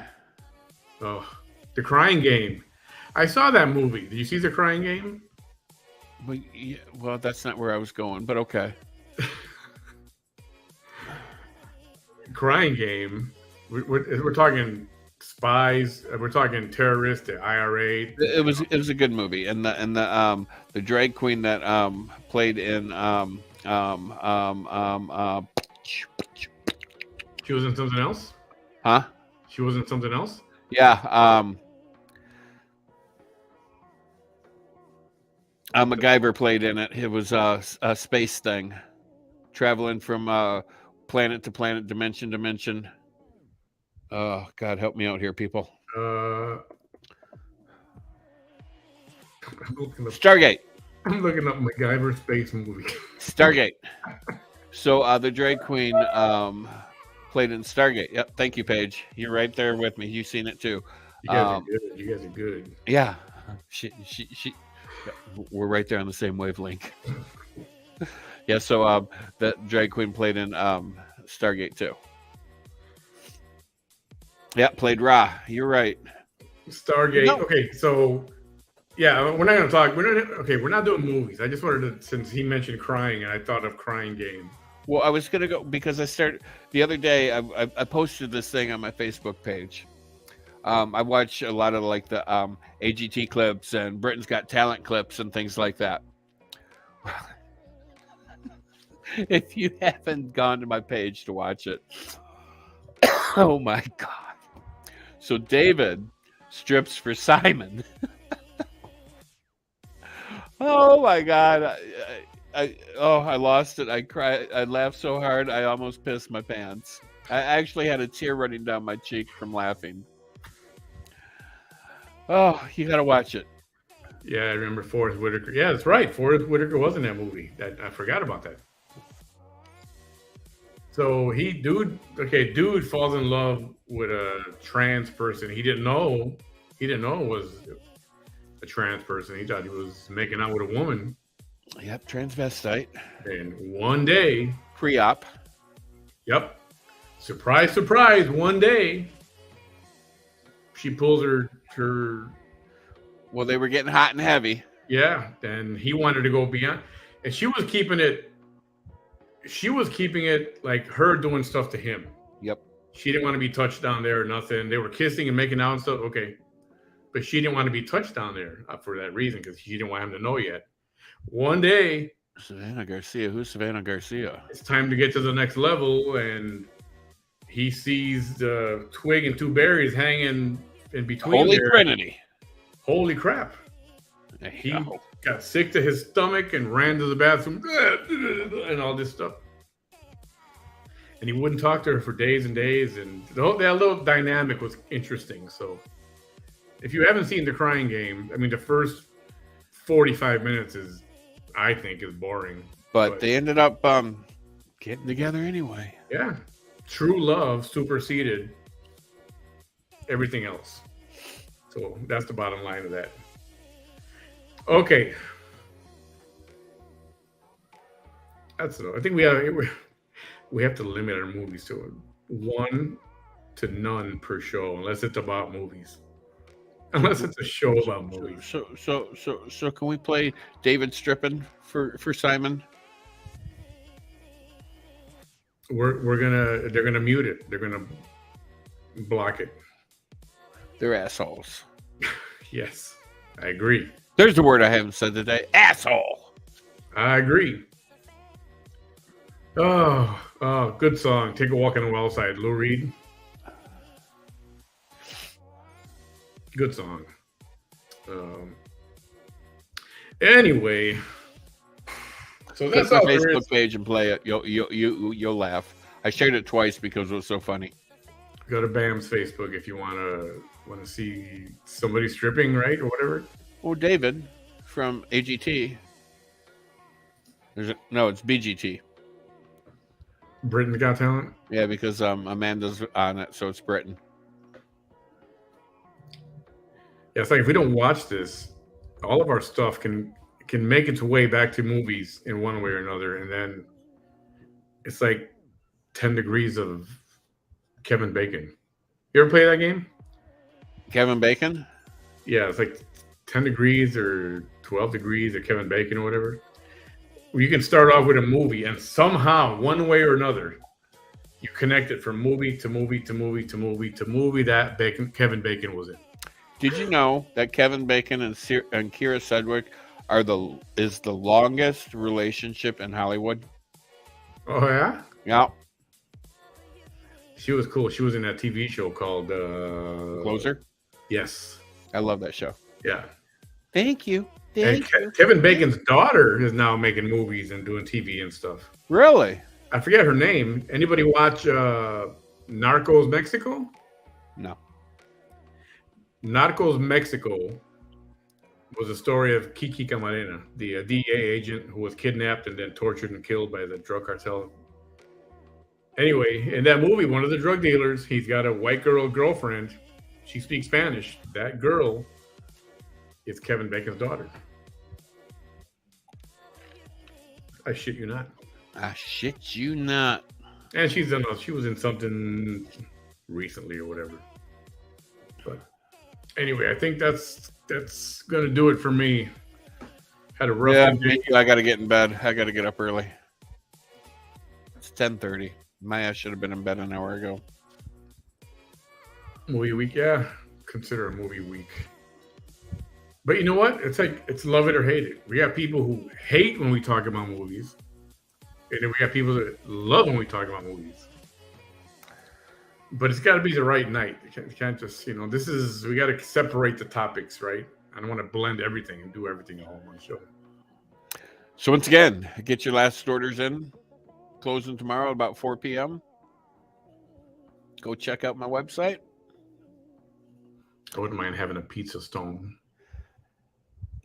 Oh, The Crying Game. I saw that movie. Did you see The Crying Game? Well, that's not where I was going, but okay. Crying Game. We're talking spies. We're talking terrorists. The IRA. It was a good movie, and the drag queen that played in She was in something else? Huh? She was in something else? Yeah. MacGyver played in it. It was a space thing, traveling from planet to planet, dimension to dimension. Oh, God, help me out here, people. Stargate. I'm looking up MacGyver space movie. Stargate. So the drag queen played in Stargate. Yep. Thank you, Paige. You're right there with me. You've seen it too. You guys are good. Yeah. She. We're right there on the same wavelength. Yeah. So that drag queen played in Stargate too. Yeah. Played Ra. You're right. Stargate. No. Okay. So. Yeah, we're not going to talk. We're not doing movies. I just wanted to, since he mentioned crying, and I thought of Crying Game. Well, I was going to go because I started the other day. I posted this thing on my Facebook page. I watch a lot of like the AGT clips and Britain's Got Talent clips and things like that. If you haven't gone to my page to watch it, oh my God! So David strips for Simon. Oh my God. I lost it. I cried. I laughed so hard. I almost pissed my pants. I actually had a tear running down my cheek from laughing. Oh, you got to watch it. Yeah, I remember Forrest Whitaker. Yeah, that's right. Forrest Whitaker was in that movie. I forgot about that. So dude falls in love with a trans person. He didn't know it was a trans person. He thought he was making out with a woman. Yep, transvestite. And one day, pre-op. Yep. Surprise, surprise, one day she pulls her well, they were getting hot and heavy. Yeah, and he wanted to go beyond. And she was keeping it like her doing stuff to him. Yep. She didn't want to be touched down there or nothing. They were kissing and making out and stuff. Okay. But she didn't want to be touched down there for that reason because she didn't want him to know yet. One day, Savannah Garcia. Who's Savannah Garcia? It's time to get to the next level, and he sees the twig and two berries hanging in between. Holy Trinity! Holy crap! He got sick to his stomach and ran to the bathroom and all this stuff. And he wouldn't talk to her for days and days, and that little dynamic was interesting. So. If you haven't seen The Crying Game, I mean, the first 45 minutes I think, is boring. But they ended up getting together anyway. Yeah. True love superseded everything else. So that's the bottom line of that. Okay. That's I think we have to limit our movies to 1 to none per show, unless it's about movies. Unless it's a show about movies. So can we play David stripping for Simon? They're gonna mute it. They're gonna block it. They're assholes. Yes, I agree. There's the word I haven't said today. Asshole. I agree. Oh, good song. Take a Walk on the Wild Side. Lou Reed. Good song. Anyway, so Click that's my all there Facebook is. page and play it. You'll laugh. I shared it twice because it was so funny. Go to Bam's Facebook if you want to see somebody stripping, right, or whatever. Oh, David from AGT. It's BGT. Britain's Got Talent. Yeah, because Amanda's on it, so it's Britain. Yeah, it's like if we don't watch this, all of our stuff can make its way back to movies in one way or another, and then it's like 10 degrees of Kevin Bacon. You ever play that game? Kevin Bacon? Yeah, it's like 10 degrees or 12 degrees of Kevin Bacon or whatever. Where you can start off with a movie, and somehow, one way or another, you connect it from movie to movie to movie to movie to movie that Kevin Bacon was in. Did you know that Kevin Bacon and Kira Sedgwick is the longest relationship in Hollywood? Oh, yeah? Yeah. She was cool. She was in that TV show called Closer? Yes. I love that show. Yeah. Thank you. And Kevin Bacon's daughter is now making movies and doing TV and stuff. Really? I forget her name. Anybody watch Narcos Mexico? No. Narcos Mexico was a story of Kiki Camarena, the DEA agent who was kidnapped and then tortured and killed by the drug cartel. Anyway, in that movie, one of the drug dealers, he's got a white girlfriend. She speaks Spanish. That girl is Kevin Bacon's daughter. I shit you not. I shit you not. And she was in something recently or whatever. But anyway, I think that's gonna do it for me. Had a rough day. I gotta get in bed. I gotta get up early. It's 10:30. My ass should have been in bed an hour ago. Movie week, yeah. Consider a movie week. But you know what? It's like it's love it or hate it. We have people who hate when we talk about movies. And then we have people that love when we talk about movies. But it's got to be the right night. You can't just, we got to separate the topics, right? I don't want to blend everything and do everything all in one show. So once again, get your last orders in. Closing tomorrow at about 4 p.m. Go check out my website. I wouldn't mind having a pizza stone.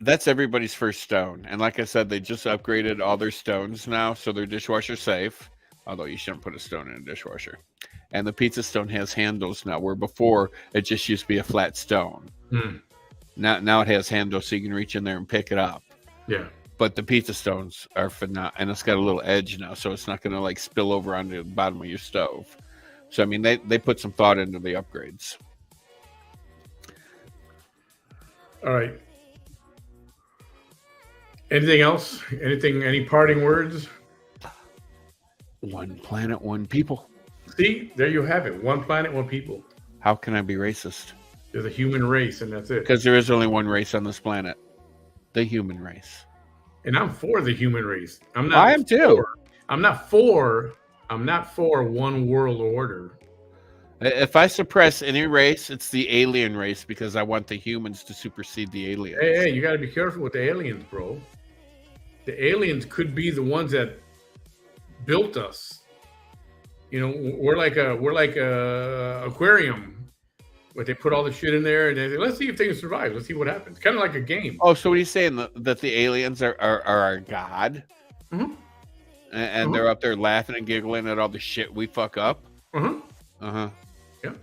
That's everybody's first stone. And like I said, they just upgraded all their stones now, so they're dishwasher safe. Although you shouldn't put a stone in a dishwasher. And the pizza stone has handles now, where before it just used to be a flat stone. Mm. Now it has handles so you can reach in there and pick it up. Yeah. But the pizza stones are phenomenal, and it's got a little edge now, so it's not going to like spill over onto the bottom of your stove. So I mean, they put some thought into the upgrades. All right. Anything else? Any parting words? One planet, one people. See, there you have it. One planet, one people. How can I be racist? There's a human race, and that's it. Because there is only one race on this planet, the human race. And I'm for the human race. I am too. I'm not for one world order. If I suppress any race, it's the alien race because I want the humans to supersede the aliens. Hey, you got to be careful with the aliens, bro. The aliens could be the ones that built us. We're like a aquarium where they put all the shit in there and they say, let's see if they can survive. Let's see what happens. Kind of like a game. Oh, so what are you saying? That the aliens are our god? Mm-hmm. And they're up there laughing and giggling at all the shit we fuck up? Uh-huh. Uh-huh. Yeah.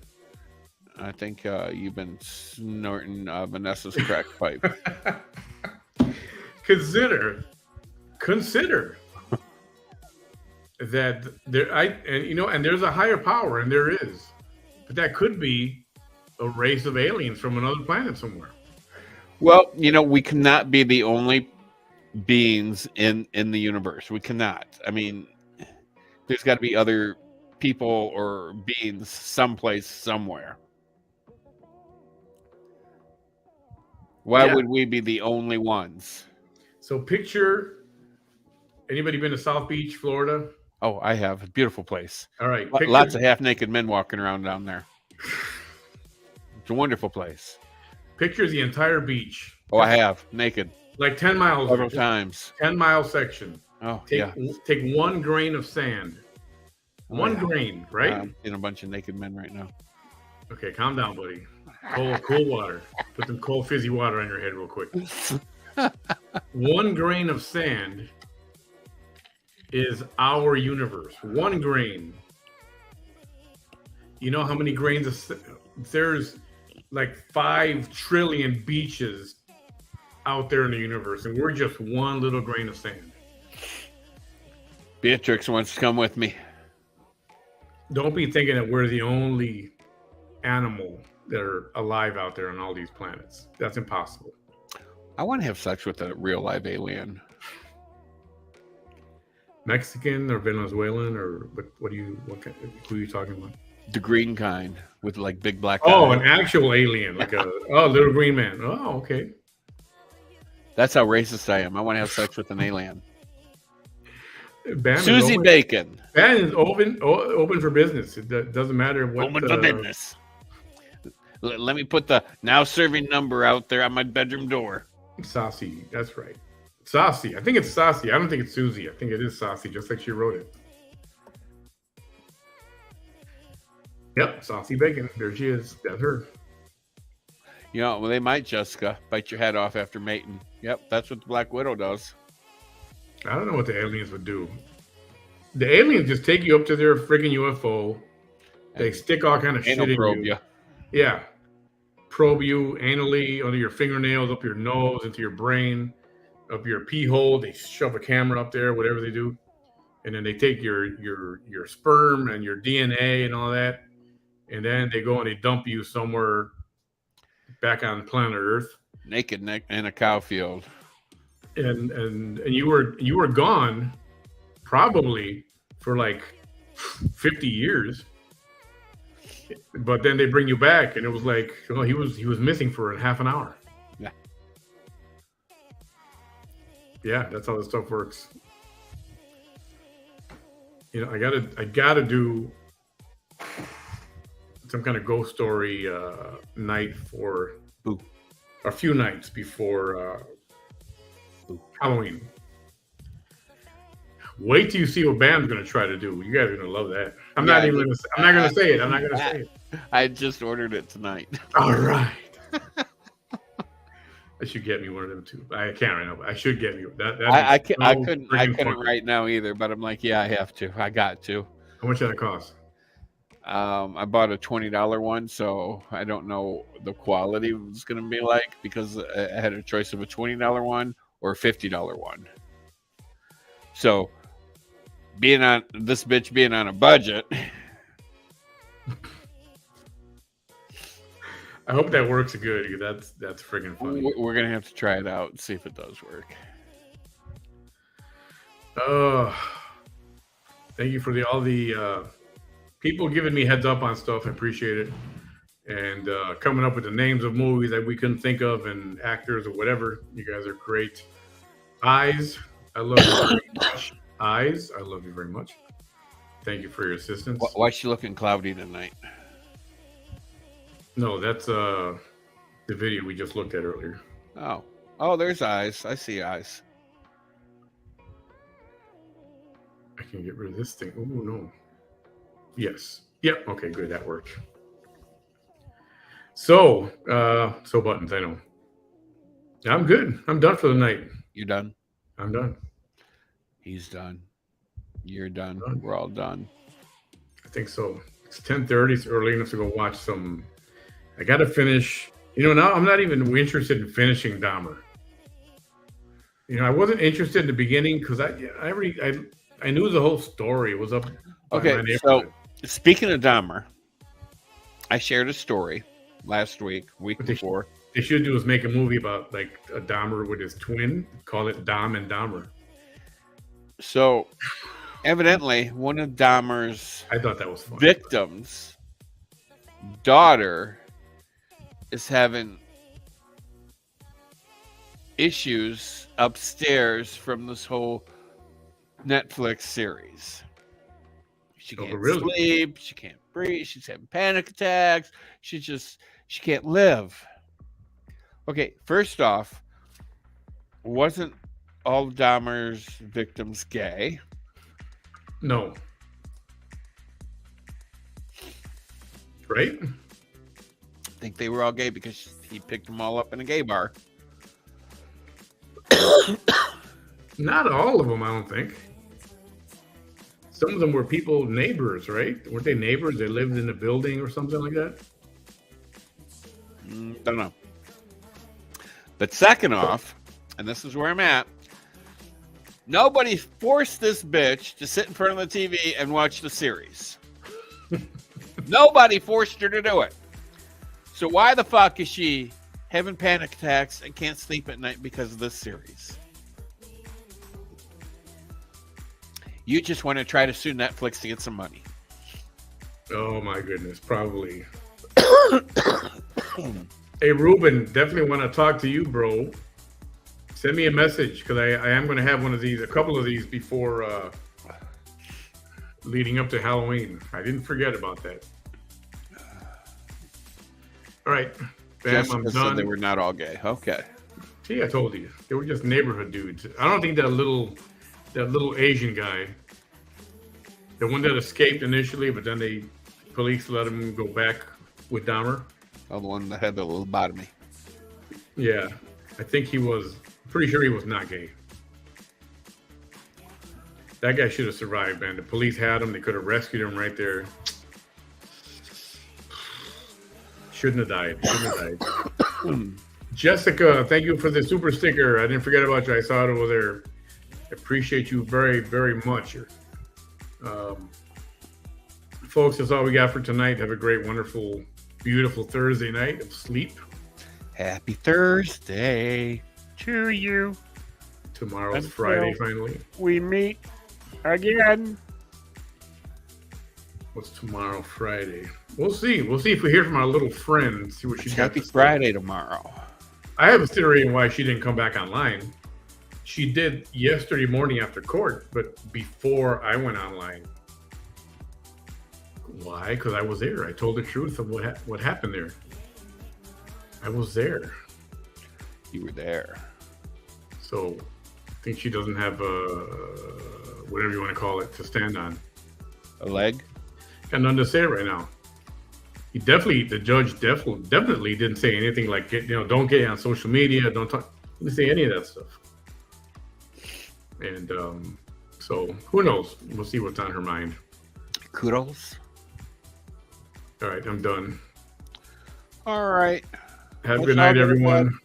I think you've been snorting Vanessa's crack pipe. Consider that and there's a higher power, and there is, but that could be a race of aliens from another planet somewhere. Well, we cannot be the only beings in the universe. We cannot. I mean, there's got to be other people or beings someplace, somewhere. Why would we be the only ones? So picture, anybody been to South Beach, Florida? Oh, I have. A beautiful place. All right. Lots of half-naked men walking around down there. It's a wonderful place. Picture the entire beach. Oh, I have naked Like 10 miles. several times. 10-mile section. Oh, Take yeah. take 1 grain of sand. Oh, One yeah. grain, right? I'm seeing a bunch of naked men right now. Okay, calm down, buddy. Cold water. Put some cold fizzy water on your head real quick. 1 grain of sand is our universe. 1 grain. You know how many grains of there's like 5 trillion beaches out there in the universe, and we're just 1 little grain of sand. Beatrix wants to come with me. Don't be thinking that we're the only animal that are alive out there on all these planets. That's impossible. I want to have sex with a real live alien. Mexican or Venezuelan or who are you talking about? The green kind with like big black Oh, eyes. an actual alien, like a little green man. Oh, okay. That's how racist I am. I want to have sex with an alien. Bam is Susie open. Bacon. Bam is open for business. It doesn't matter what. Open for business. Let me put the now serving number out there on my bedroom door. Saucy, that's right. Saucy. I think it's Saucy. I don't think it's Susie. I think it is Saucy, just like she wrote it. Yep, Saucy Bacon. There she is. That's her. You know, well, they might, Jessica, bite your head off after mating. Yep, that's what the Black Widow does. I don't know what the aliens would do. The aliens just take you up to their friggin' UFO. They stick all kind of shit in probe you. Yeah. Probe you anally under your fingernails, up your nose, into your brain, up your pee hole. They shove a camera up there, whatever they do. And then they take your sperm and your DNA and all that. And then they go and they dump you somewhere back on planet Earth. Naked in a cow field. And you were gone probably for like 50 years. But then they bring you back, and it was like, oh, he was missing for half an hour. Yeah, that's how this stuff works. You know, I gotta do some kind of ghost story night for a few nights before Halloween. Wait till you see what Bam's gonna try to do. You guys are gonna love that. I'm not gonna say it. I just ordered it tonight. All right. I should get me one of them too. I can't right now, but I should get me that. I couldn't right now either, but I'm like, yeah, I have to. I got to. How much did it cost? I bought a $20 one, so I don't know the quality was going to be like, because I had a choice of a $20 one or a $50 one. So being on a budget. I hope that works good. That's friggin' funny. We're gonna have to try it out and see if it does work. Thank you for all the people giving me heads up on stuff. I appreciate it. And coming up with the names of movies that we couldn't think of and actors or whatever. You guys are great. Eyes, I love you very much. Eyes, I love you very much. Thank you for your assistance. Why is she looking cloudy tonight? No, that's the video we just looked at earlier. Oh, there's eyes. I see eyes. I can get rid of this thing. Oh no. Yes. Yep. Okay, good. That worked. So buttons. I know. I'm good. I'm done for the night. You done? I'm done. He's done. You're done. We're all done. I think so. It's 10:30. It's early enough to go watch some. I got to finish. You know, now I'm not even interested in finishing Dahmer. You know, I wasn't interested in the beginning because I knew the whole story was up. Okay, so speaking of Dahmer, I shared a story last week before. They should do is make a movie about like a Dahmer with his twin. Call it Dom and Dahmer. So, evidently, one of Dahmer's victims' daughter is having issues upstairs from this whole Netflix series. She can't sleep. She can't breathe. She's having panic attacks. She can't live. Okay, first off, wasn't all Dahmer's victims gay? No. Right? I think they were all gay because he picked them all up in a gay bar. Not all of them, I don't think. Some of them were people, neighbors, right? Weren't they neighbors? They lived in a building or something like that? Don't know. But second off, and this is where I'm at, nobody forced this bitch to sit in front of the TV and watch the series. Nobody forced her to do it. So why the fuck is she having panic attacks and can't sleep at night because of this series? You just want to try to sue Netflix to get some money. Oh my goodness, probably. Hey, Ruben, definitely want to talk to you, bro. Send me a message because I am going to have one of these, a couple of these before leading up to Halloween. I didn't forget about that. All right, Bam, Jessica I'm said done. they were not all gay. Okay. See, I told you they were just neighborhood dudes. I don't think that little Asian guy, the one that escaped initially, but then police let him go back with Dahmer. Oh, the one that had the little lobotomy. Yeah, I think pretty sure he was not gay. That guy should have survived, man. The police had him. They could have rescued him right there. Shouldn't have died. Jessica, thank you for the super sticker. I didn't forget about you. I saw it over there. I appreciate you very, very much. Folks, that's all we got for tonight. Have a great, wonderful, beautiful Thursday night of sleep. Happy Thursday to you. Tomorrow's Friday, finally. We meet again. What's tomorrow, Friday? We'll see. We'll see if we hear from our little friend. See what she's got. Happy Friday tomorrow. I have a theory why she didn't come back online. She did yesterday morning after court, but before I went online. Why? Because I was there. I told the truth of what happened there. I was there. You were there. So I think she doesn't have whatever you want to call it to stand on. A leg? Got nothing to say right now. The judge definitely didn't say anything like, don't get on social media, don't talk. He didn't say any of that stuff. And so who knows? We'll see what's on her mind. Kudos. All right, I'm done. All right. Have a good night, everyone.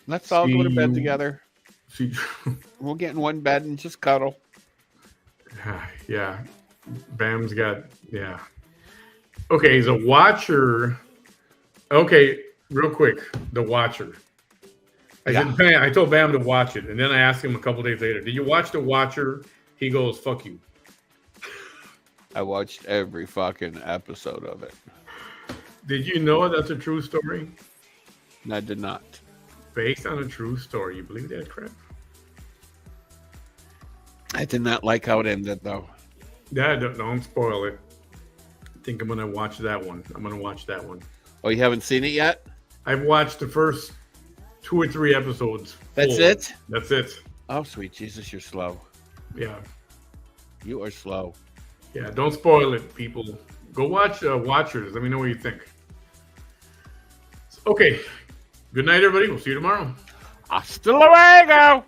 Let's all go to bed together. See. We'll get in one bed and just cuddle. Yeah. Bam's got, yeah. Okay, he's a watcher. Okay, real quick, the watcher. I told Bam to watch it, and then I asked him a couple days later, did you watch The Watcher? He goes, fuck you. I watched every fucking episode of it. Did you know that's a true story? I did not. Based on a true story. You believe that crap? I did not like how it ended, though. Yeah, don't spoil it. I think I'm going to watch that one. Oh, you haven't seen it yet? I've watched the first 2 or 3 episodes. That's it? That's it. Oh, sweet Jesus, you're slow. Yeah. You are slow. Yeah, don't spoil it, people. Go watch Watchers. Let me know what you think. Okay. Good night, everybody. We'll see you tomorrow. Hasta luego!